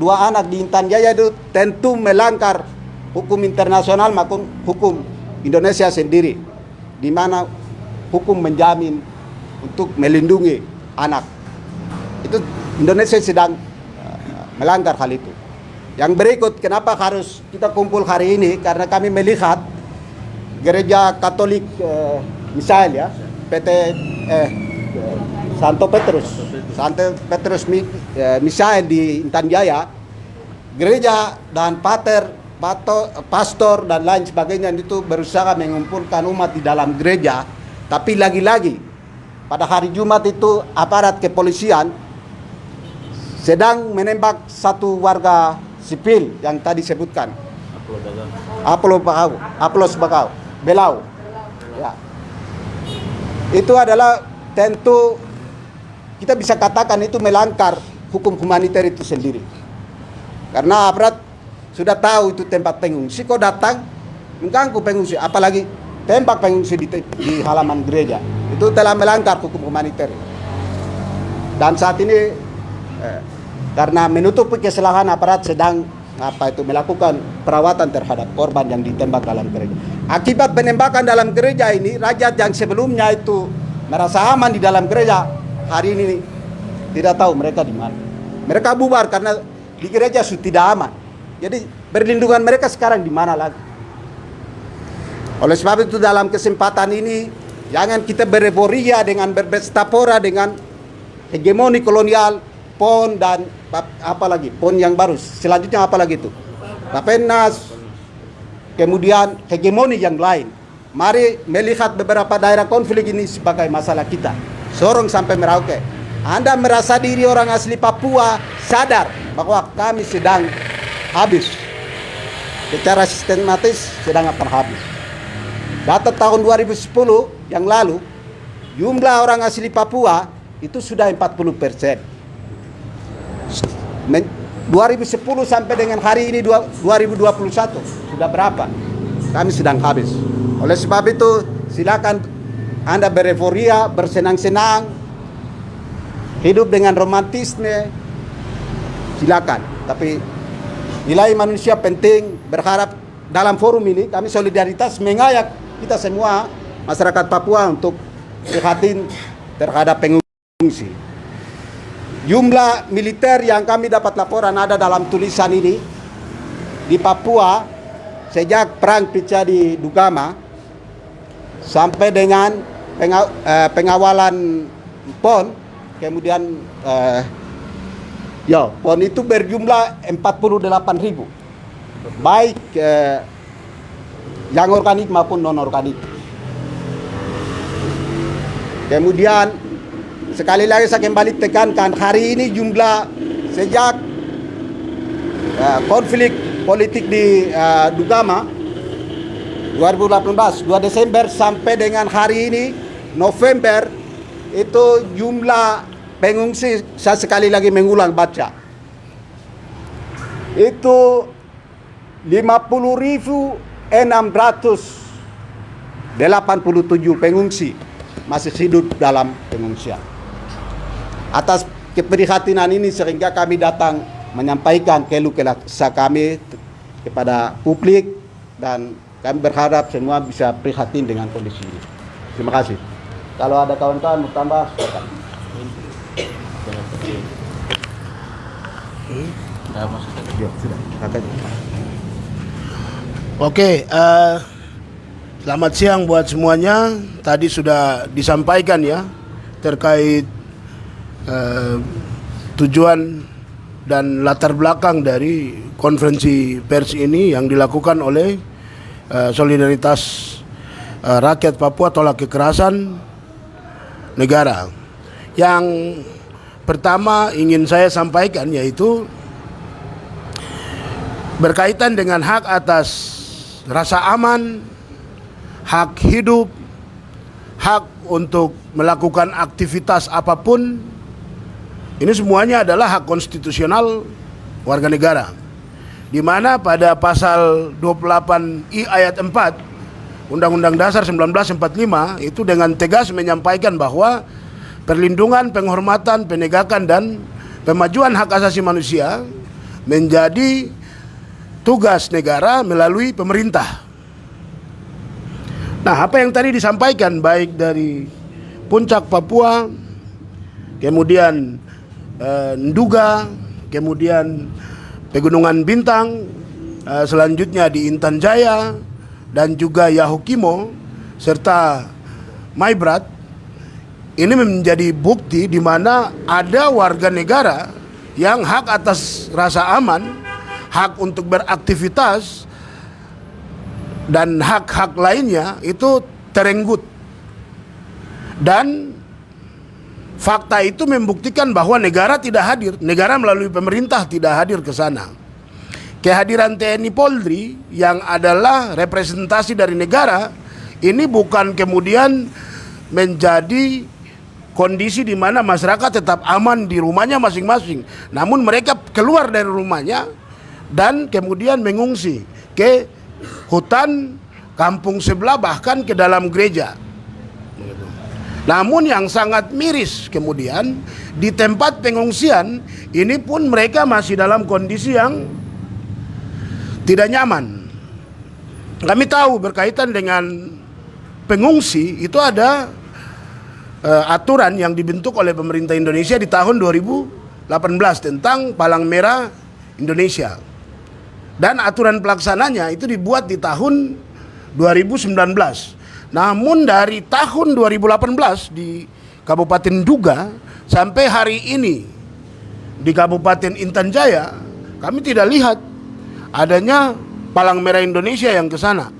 anak di Intan Jaya itu tentu melanggar hukum internasional maupun hukum Indonesia sendiri, di mana hukum menjamin untuk melindungi anak. Itu Indonesia sedang melanggar hal itu. Yang berikut, kenapa harus kita kumpul hari ini? Karena kami melihat gereja Katolik Misael ya, Santo Petrus Misael di Intan Jaya, gereja dan pastor dan lain sebagainya itu berusaha mengumpulkan umat di dalam gereja. Tapi lagi-lagi pada hari Jumat itu aparat kepolisian sedang menembak satu warga sipil yang tadi sebutkan. Aplos Bakau, Belau. Ya. Itu adalah tentu kita bisa katakan itu melanggar hukum humaniter itu sendiri. Karena aparat sudah tahu itu tempat pengungsi, kok datang mengganggu pengungsi, apalagi tembak pengungsi di halaman gereja. Itu telah melanggar hukum humaniter. Dan saat ini karena menutupi kesalahan aparat sedang melakukan perawatan terhadap korban yang ditembak dalam gereja. Akibat penembakan dalam gereja ini, rakyat yang sebelumnya itu merasa aman di dalam gereja, hari ini tidak tahu mereka di mana. Mereka bubar karena di gereja sudah tidak aman. Jadi perlindungan mereka sekarang di mana lagi? Oleh sebab itu dalam kesempatan ini jangan kita bereforia dengan berpesta-pora dengan hegemoni kolonial, PON dan apalagi PON yang baru. Selanjutnya apalagi itu? Bappenas, kemudian hegemoni yang lain. Mari melihat beberapa daerah konflik ini sebagai masalah kita. Sorong sampai Merauke. Anda merasa diri orang asli Papua sadar bahwa kami sedang habis. Secara sistematis sedang akan habis. Data tahun 2010 yang lalu, jumlah orang asli Papua itu sudah 40%. 2010 sampai dengan hari ini 2021 sudah berapa? Kami sedang habis. Oleh sebab itu silakan Anda bereforia, bersenang-senang, hidup dengan romantisme, silakan. Tapi nilai manusia penting. Berharap dalam forum ini kami solidaritas mengajak kita semua masyarakat Papua untuk prihatin terhadap pengungsi. Jumlah militer yang kami dapat laporan ada dalam tulisan ini di Papua sejak perang pecah di Dugama sampai dengan pengawalan PON, kemudian PON itu berjumlah 48.000, baik yang organik maupun non-organik. Kemudian sekali lagi saya kembali tekankan, hari ini jumlah sejak konflik politik di Dugama 2018 2 Desember sampai dengan hari ini November, itu jumlah pengungsi, saya sekali lagi mengulang baca, itu 50.687 pengungsi masih hidup dalam pengungsian. Atas keprihatinan ini sehingga kami datang menyampaikan keluh kesah kami kepada publik, dan kami berharap semua bisa prihatin dengan kondisi ini. Terima kasih. Kalau ada kawan-kawan mau tambah, silakan. Oke, selamat siang buat semuanya. Tadi sudah disampaikan ya terkait tujuan dan latar belakang dari konferensi pers ini yang dilakukan oleh Solidaritas Rakyat Papua Tolak Kekerasan Negara. Yang pertama ingin saya sampaikan yaitu berkaitan dengan hak atas rasa aman, hak hidup, hak untuk melakukan aktivitas apapun. Ini semuanya adalah hak konstitusional warga negara, di mana pada pasal 28I ayat 4 Undang-Undang Dasar 1945 itu dengan tegas menyampaikan bahwa perlindungan, penghormatan, penegakan dan pemajuan hak asasi manusia menjadi tugas negara melalui pemerintah. Nah, apa yang tadi disampaikan baik dari Puncak Papua, kemudian Nduga, kemudian Pegunungan Bintang, selanjutnya di Intan Jaya dan juga Yahukimo serta Maibrat, ini menjadi bukti di mana ada warga negara yang hak atas rasa aman, hak untuk beraktivitas dan hak-hak lainnya itu terenggut. Dan fakta itu membuktikan bahwa negara tidak hadir, negara melalui pemerintah tidak hadir ke sana. Kehadiran TNI Polri yang adalah representasi dari negara ini bukan kemudian menjadi kondisi di mana masyarakat tetap aman di rumahnya masing-masing, namun mereka keluar dari rumahnya dan kemudian mengungsi ke hutan kampung sebelah, bahkan ke dalam gereja. Namun yang sangat miris kemudian di tempat pengungsian ini pun mereka masih dalam kondisi yang tidak nyaman. Kami tahu berkaitan dengan pengungsi itu ada aturan yang dibentuk oleh pemerintah Indonesia di tahun 2018 tentang Palang Merah Indonesia. Dan aturan pelaksananya itu dibuat di tahun 2019. Namun dari tahun 2018 di Kabupaten Nduga sampai hari ini di Kabupaten Intan Jaya, kami tidak lihat adanya Palang Merah Indonesia yang ke sana.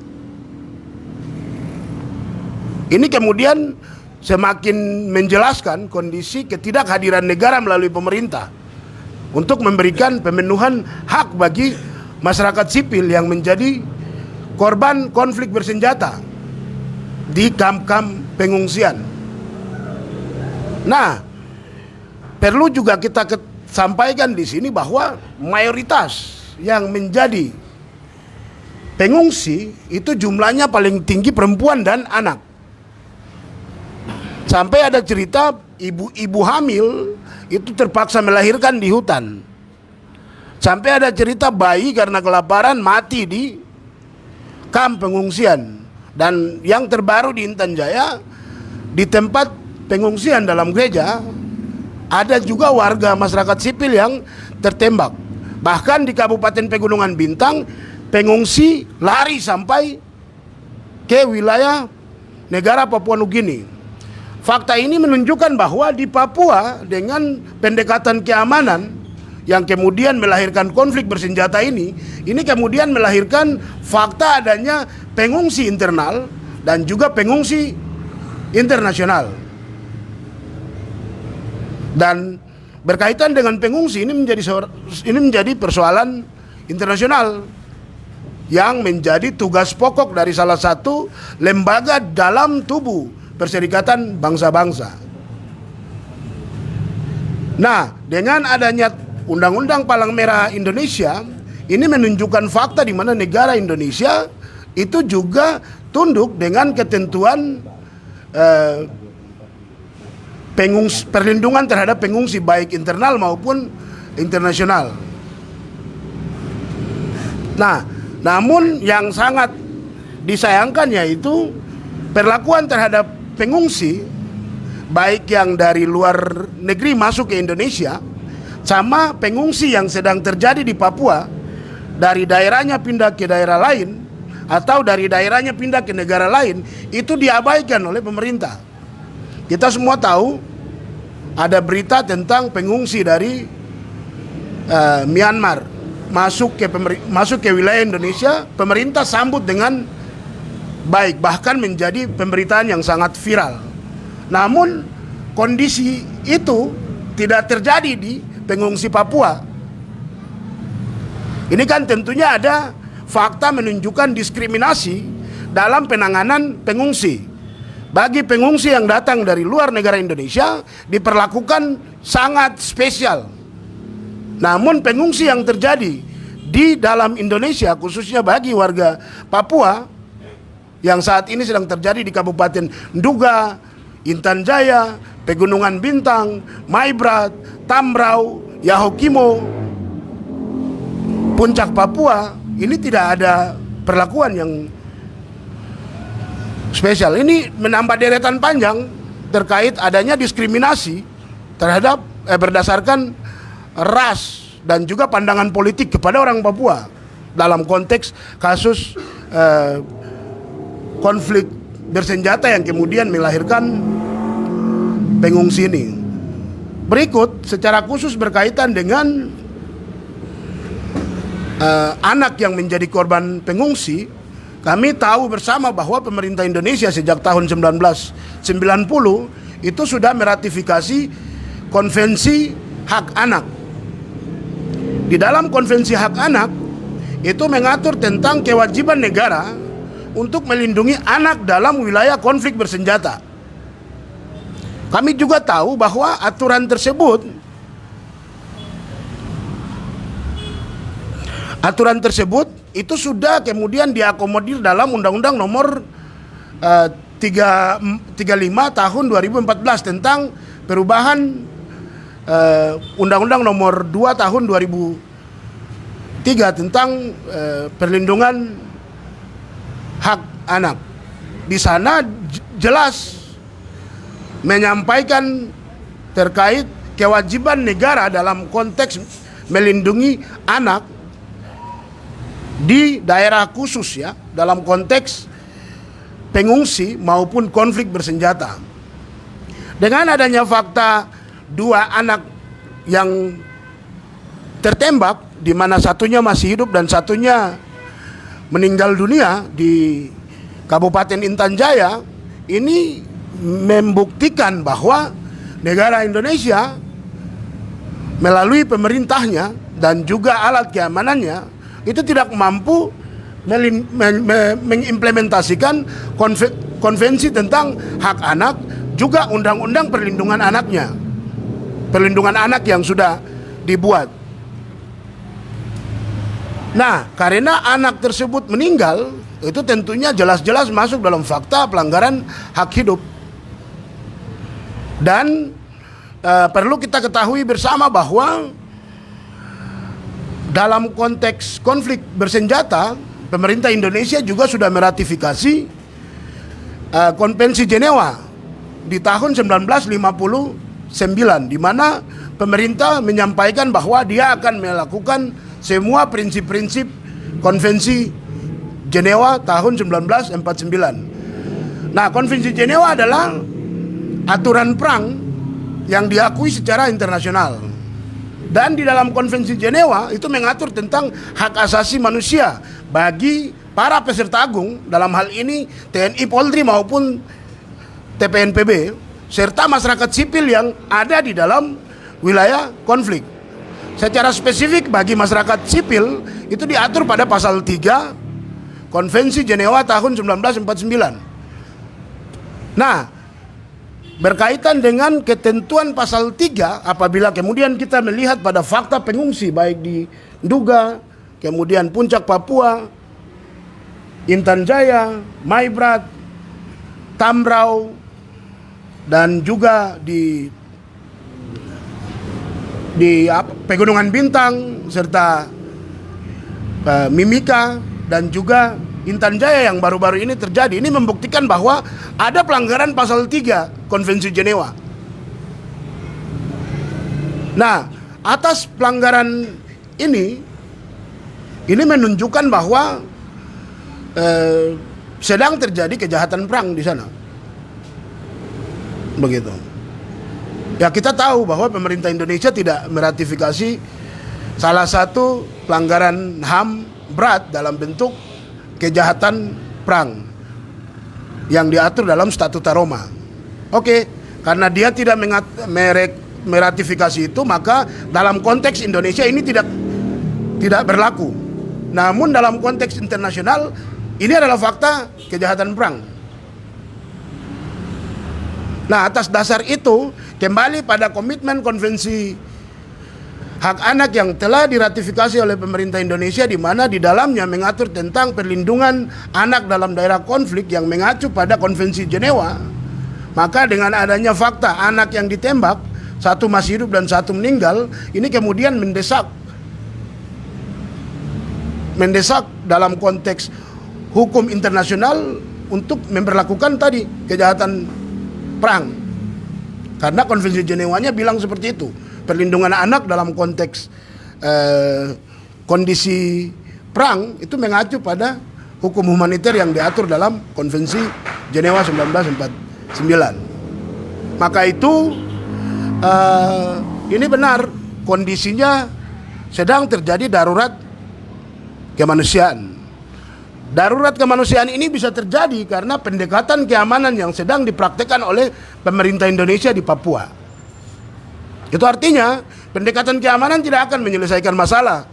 Ini kemudian semakin menjelaskan kondisi ketidakhadiran negara melalui pemerintah untuk memberikan pemenuhan hak bagi masyarakat sipil yang menjadi korban konflik bersenjata di kamp-kamp pengungsian. Nah, perlu juga kita sampaikan di sini bahwa mayoritas yang menjadi pengungsi itu jumlahnya paling tinggi perempuan dan anak. Sampai ada cerita ibu-ibu hamil itu terpaksa melahirkan di hutan. Sampai ada cerita bayi karena kelaparan mati di kamp pengungsian. Dan yang terbaru di Intan Jaya, di tempat pengungsian dalam gereja, ada juga warga masyarakat sipil yang tertembak. Bahkan di Kabupaten Pegunungan Bintang, pengungsi lari sampai ke wilayah negara Papua Nugini. Fakta ini menunjukkan bahwa di Papua dengan pendekatan keamanan yang kemudian melahirkan konflik bersenjata ini kemudian melahirkan fakta adanya pengungsi internal dan juga pengungsi internasional. Dan berkaitan dengan pengungsi ini menjadi persoalan internasional yang menjadi tugas pokok dari salah satu lembaga dalam tubuh Perserikatan Bangsa-Bangsa. Nah, dengan adanya Undang-Undang Palang Merah Indonesia, ini menunjukkan fakta di mana negara Indonesia itu juga tunduk dengan ketentuan perlindungan terhadap pengungsi baik internal maupun internasional. Nah, Namun yang sangat disayangkan yaitu perlakuan terhadap pengungsi baik yang dari luar negeri masuk ke Indonesia sama pengungsi yang sedang terjadi di Papua, dari daerahnya pindah ke daerah lain atau dari daerahnya pindah ke negara lain, itu diabaikan oleh pemerintah. Kita semua tahu ada berita tentang pengungsi dari Myanmar masuk ke wilayah Indonesia, pemerintah sambut dengan baik, bahkan menjadi pemberitaan yang sangat viral. Namun kondisi itu tidak terjadi di pengungsi Papua. Ini kan tentunya ada fakta menunjukkan diskriminasi dalam penanganan pengungsi. Bagi pengungsi yang datang dari luar negara Indonesia diperlakukan sangat spesial. Namun pengungsi yang terjadi di dalam Indonesia, khususnya bagi warga Papua yang saat ini sedang terjadi di Kabupaten Nduga, Intan Jaya, Pegunungan Bintang, Maibrat, Tambrau, Yahukimo, Puncak Papua, ini tidak ada perlakuan yang spesial. Ini menambah deretan panjang terkait adanya diskriminasi terhadap berdasarkan ras dan juga pandangan politik kepada orang Papua dalam konteks kasus konflik bersenjata yang kemudian melahirkan pengungsi ini. Berikut secara khusus berkaitan dengan anak yang menjadi korban pengungsi, kami tahu bersama bahwa pemerintah Indonesia sejak tahun 1990 itu sudah meratifikasi Konvensi Hak Anak. Di dalam Konvensi Hak Anak itu mengatur tentang kewajiban negara untuk melindungi anak dalam wilayah konflik bersenjata. Kami juga tahu bahwa aturan tersebut itu sudah kemudian diakomodir dalam Undang-Undang Nomor 35 Tahun 2014 tentang perubahan Undang-Undang Nomor 2 Tahun 2003 tentang perlindungan hak anak. Di sana jelas menyampaikan terkait kewajiban negara dalam konteks melindungi anak di daerah khusus, ya, dalam konteks pengungsi maupun konflik bersenjata. Dengan adanya fakta 2 anak yang tertembak, di mana satunya masih hidup dan satunya meninggal dunia di Kabupaten Intan Jaya, ini membuktikan bahwa negara Indonesia melalui pemerintahnya dan juga alat keamanannya itu tidak mampu mengimplementasikan konvensi tentang hak anak, juga undang-undang perlindungan anaknya, perlindungan anak yang sudah dibuat. Nah, karena anak tersebut meninggal, itu tentunya jelas-jelas masuk dalam fakta pelanggaran hak hidup. Dan perlu kita ketahui bersama bahwa dalam konteks konflik bersenjata, pemerintah Indonesia juga sudah meratifikasi Konvensi Jenewa di tahun 1959, di mana pemerintah menyampaikan bahwa dia akan melakukan semua prinsip-prinsip Konvensi Jenewa tahun 1949. Nah, Konvensi Jenewa adalah aturan perang yang diakui secara internasional. Dan di dalam Konvensi Jenewa itu mengatur tentang hak asasi manusia bagi para peserta agung, dalam hal ini TNI, Polri maupun TPNPB, serta masyarakat sipil yang ada di dalam wilayah konflik. Secara spesifik bagi masyarakat sipil itu diatur pada pasal 3 Konvensi Jenewa tahun 1949. Nah, berkaitan dengan ketentuan pasal 3, apabila kemudian kita melihat pada fakta pengungsi baik di Nduga, kemudian Puncak Papua, Intan Jaya, Maibrat, Tambrau, dan juga di Pegunungan Bintang serta Mimika, dan juga Intan Jaya yang baru-baru ini terjadi, ini membuktikan bahwa ada pelanggaran pasal 3 Konvensi Jenewa. Nah, atas pelanggaran ini menunjukkan bahwa sedang terjadi kejahatan perang di sana. Begitu. Ya, kita tahu bahwa pemerintah Indonesia tidak meratifikasi salah satu pelanggaran HAM berat dalam bentuk kejahatan perang yang diatur dalam Statuta Roma. Oke, karena dia tidak meratifikasi itu, maka dalam konteks Indonesia ini tidak berlaku. Namun dalam konteks internasional ini adalah fakta kejahatan perang. Nah, atas dasar itu kembali pada komitmen Konvensi Hak Anak yang telah diratifikasi oleh pemerintah Indonesia, di mana di dalamnya mengatur tentang perlindungan anak dalam daerah konflik yang mengacu pada Konvensi Jenewa. Maka dengan adanya fakta anak yang ditembak, satu masih hidup dan satu meninggal, ini kemudian mendesak dalam konteks hukum internasional untuk memperlakukan tadi kejahatan perang. Karena Konvensi Jenewanya bilang seperti itu. Perlindungan anak dalam konteks kondisi perang itu mengacu pada hukum humaniter yang diatur dalam Konvensi Jenewa 1949. Maka itu ini benar kondisinya sedang terjadi darurat kemanusiaan. Darurat kemanusiaan ini bisa terjadi karena pendekatan keamanan yang sedang dipraktekkan oleh pemerintah Indonesia di Papua. Itu artinya pendekatan keamanan tidak akan menyelesaikan masalah,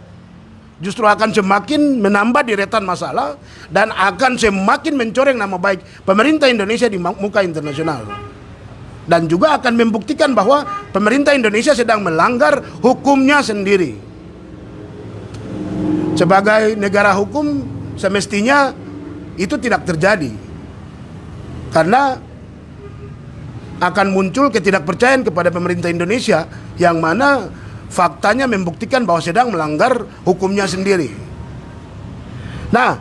justru akan semakin menambah deretan masalah dan akan semakin mencoreng nama baik pemerintah Indonesia di muka internasional, dan juga akan membuktikan bahwa pemerintah Indonesia sedang melanggar hukumnya sendiri. Sebagai negara hukum semestinya itu tidak terjadi, karena akan muncul ketidakpercayaan kepada pemerintah Indonesia yang mana faktanya membuktikan bahwa sedang melanggar hukumnya sendiri. Nah,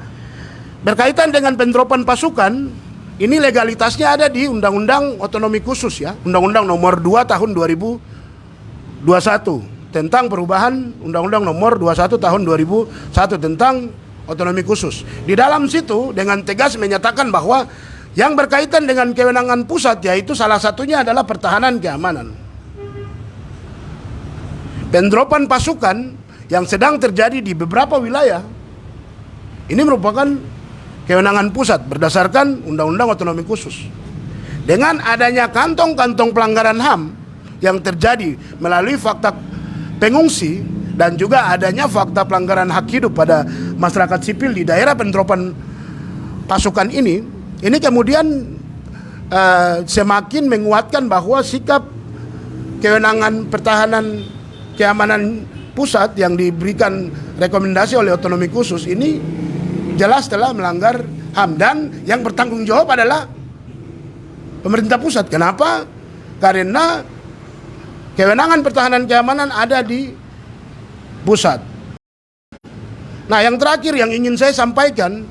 berkaitan dengan pendorongan pasukan, ini legalitasnya ada di Undang-Undang Otonomi Khusus ya, Undang-Undang Nomor 2 Tahun 2021 tentang perubahan Undang-Undang Nomor 21 Tahun 2001 tentang otonomi khusus. Di dalam situ dengan tegas menyatakan bahwa yang berkaitan dengan kewenangan pusat, yaitu salah satunya adalah pertahanan keamanan. Pendorongan pasukan yang sedang terjadi di beberapa wilayah ini merupakan kewenangan pusat berdasarkan Undang-Undang Otonomi Khusus. Dengan adanya kantong-kantong pelanggaran HAM yang terjadi melalui fakta pengungsi dan juga adanya fakta pelanggaran hak hidup pada masyarakat sipil di daerah pendorongan pasukan ini kemudian semakin menguatkan bahwa sikap kewenangan pertahanan keamanan pusat yang diberikan rekomendasi oleh otonomi khusus ini jelas telah melanggar HAM, dan yang bertanggung jawab adalah pemerintah pusat. Kenapa? Karena kewenangan pertahanan keamanan ada di pusat. Nah, yang terakhir yang ingin saya sampaikan,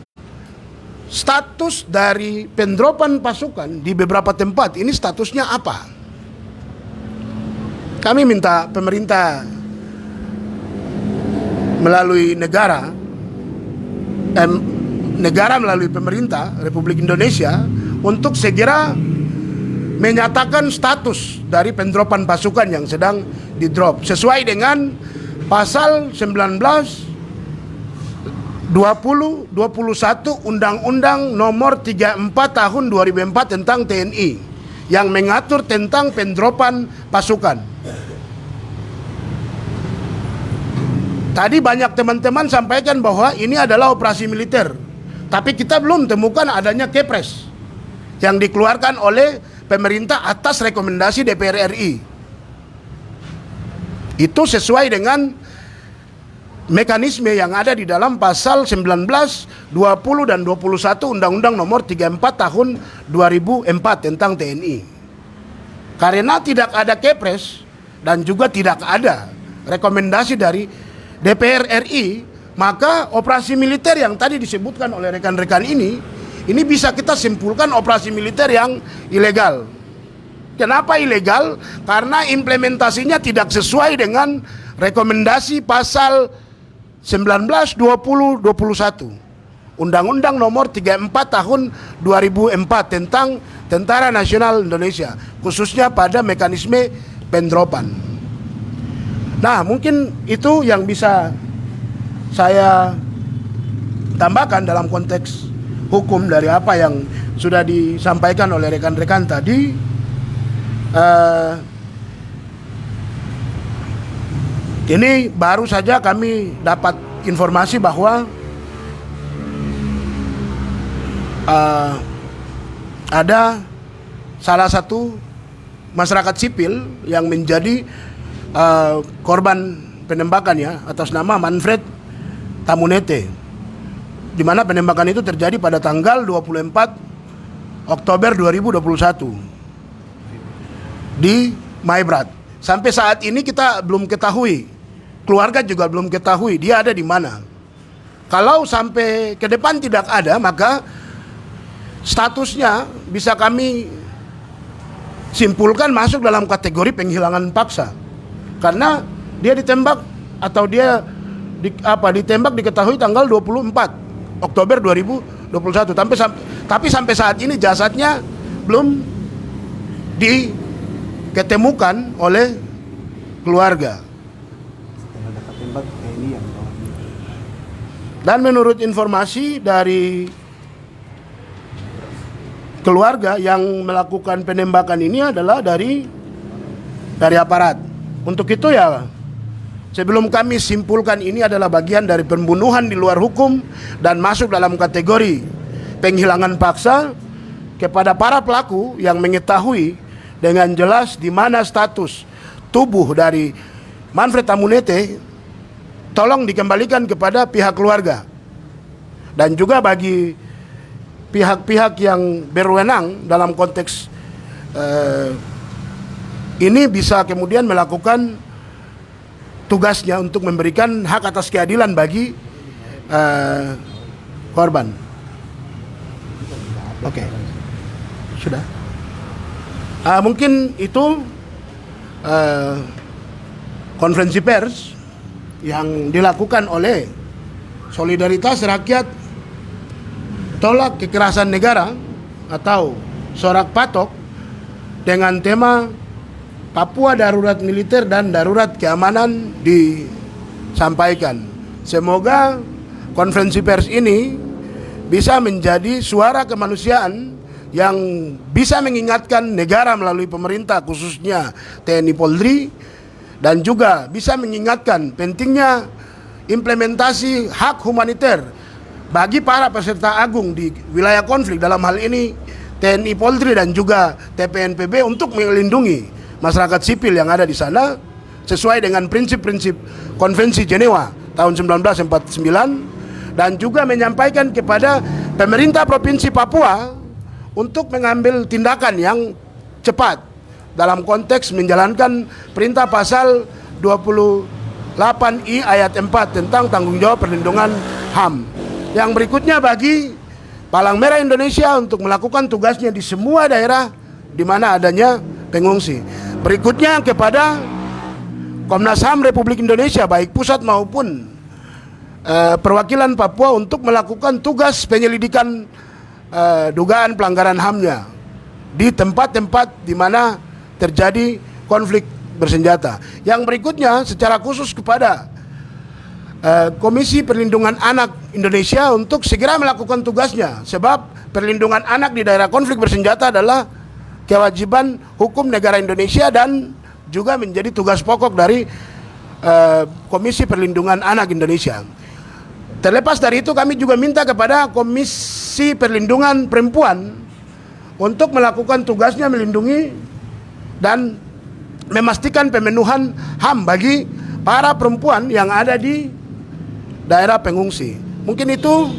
status dari pendorongan pasukan di beberapa tempat ini statusnya apa? Kami minta pemerintah melalui negara melalui pemerintah Republik Indonesia untuk segera menyatakan status dari pendorongan pasukan yang sedang di-drop sesuai dengan pasal 19, 20, 21 Undang-Undang Nomor 34 Tahun 2004 tentang TNI yang mengatur tentang pendorongan pasukan. Tadi banyak teman-teman sampaikan bahwa ini adalah operasi militer, tapi kita belum temukan adanya Kepres yang dikeluarkan oleh pemerintah atas rekomendasi DPR RI. Itu sesuai dengan mekanisme yang ada di dalam pasal 19, 20 dan 21 Undang-Undang Nomor 34 Tahun 2004 tentang TNI. Karena tidak ada Kepres dan juga tidak ada rekomendasi dari DPR RI, maka operasi militer yang tadi disebutkan oleh rekan-rekan ini bisa kita simpulkan operasi militer yang ilegal. Kenapa ilegal? Karena implementasinya tidak sesuai dengan rekomendasi pasal 19, 20, 21 Undang-Undang nomor 34 tahun 2004 tentang Tentara Nasional Indonesia, khususnya pada mekanisme pendropan. Nah, mungkin itu yang bisa saya tambahkan dalam konteks hukum dari apa yang sudah disampaikan oleh rekan-rekan tadi. Ini baru saja kami dapat informasi bahwa ada salah satu masyarakat sipil yang menjadi korban penembakan ya, atas nama Manfred Tamunete, di mana penembakan itu terjadi pada tanggal 24 Oktober 2021 di Maibrat. Sampai saat ini kita belum ketahui, keluarga juga belum ketahui dia ada di mana. Kalau sampai ke depan tidak ada, maka statusnya bisa kami simpulkan masuk dalam kategori penghilangan paksa, karena dia ditembak atau dia ditembak diketahui tanggal 24 Oktober 2021. Tapi sampai saat ini jasadnya belum diketemukan oleh keluarga. Dan menurut informasi dari keluarga, yang melakukan penembakan ini adalah dari aparat. Untuk itu ya, sebelum kami simpulkan ini adalah bagian dari pembunuhan di luar hukum dan masuk dalam kategori penghilangan paksa, kepada para pelaku yang mengetahui dengan jelas di mana status tubuh dari Manfred Tamunete, tolong dikembalikan kepada pihak keluarga. Dan juga bagi pihak-pihak yang berwenang dalam konteks ini bisa kemudian melakukan tugasnya untuk memberikan hak atas keadilan bagi korban. Oke. Sudah. Mungkin itu konferensi pers yang dilakukan oleh Solidaritas Rakyat Tolak Kekerasan Negara atau Sorak Patok dengan tema Papua Darurat Militer dan Darurat Keamanan disampaikan. Semoga konferensi pers ini bisa menjadi suara kemanusiaan yang bisa mengingatkan negara melalui pemerintah, khususnya TNI Polri, dan juga bisa mengingatkan pentingnya implementasi hak humaniter bagi para peserta agung di wilayah konflik, dalam hal ini TNI Polri dan juga TPNPB, untuk melindungi masyarakat sipil yang ada di sana sesuai dengan prinsip-prinsip Konvensi Jenewa tahun 1949, dan juga menyampaikan kepada pemerintah Provinsi Papua untuk mengambil tindakan yang cepat dalam konteks menjalankan perintah pasal 28I ayat 4 tentang tanggung jawab perlindungan HAM. Yang berikutnya, bagi Palang Merah Indonesia untuk melakukan tugasnya di semua daerah di mana adanya pengungsi. Berikutnya kepada Komnas HAM Republik Indonesia, baik pusat maupun perwakilan Papua, untuk melakukan tugas penyelidikan dugaan pelanggaran HAM-nya di tempat-tempat di mana terjadi konflik bersenjata. Yang berikutnya secara khusus kepada Komisi Perlindungan Anak Indonesia untuk segera melakukan tugasnya, sebab perlindungan anak di daerah konflik bersenjata adalah kewajiban hukum negara Indonesia dan juga menjadi tugas pokok dari Komisi Perlindungan Anak Indonesia. Terlepas dari itu, kami juga minta kepada Komisi Perlindungan Perempuan untuk melakukan tugasnya melindungi dan memastikan pemenuhan HAM bagi para perempuan yang ada di daerah pengungsi. Mungkin itu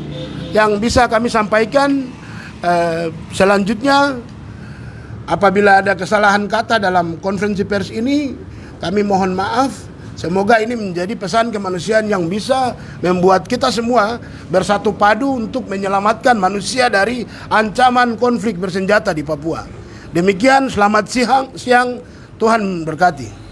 yang bisa kami sampaikan. Selanjutnya, apabila ada kesalahan kata dalam konferensi pers ini, kami mohon maaf. Semoga ini menjadi pesan kemanusiaan yang bisa membuat kita semua bersatu padu untuk menyelamatkan manusia dari ancaman konflik bersenjata di Papua. Demikian, selamat siang, Tuhan berkati.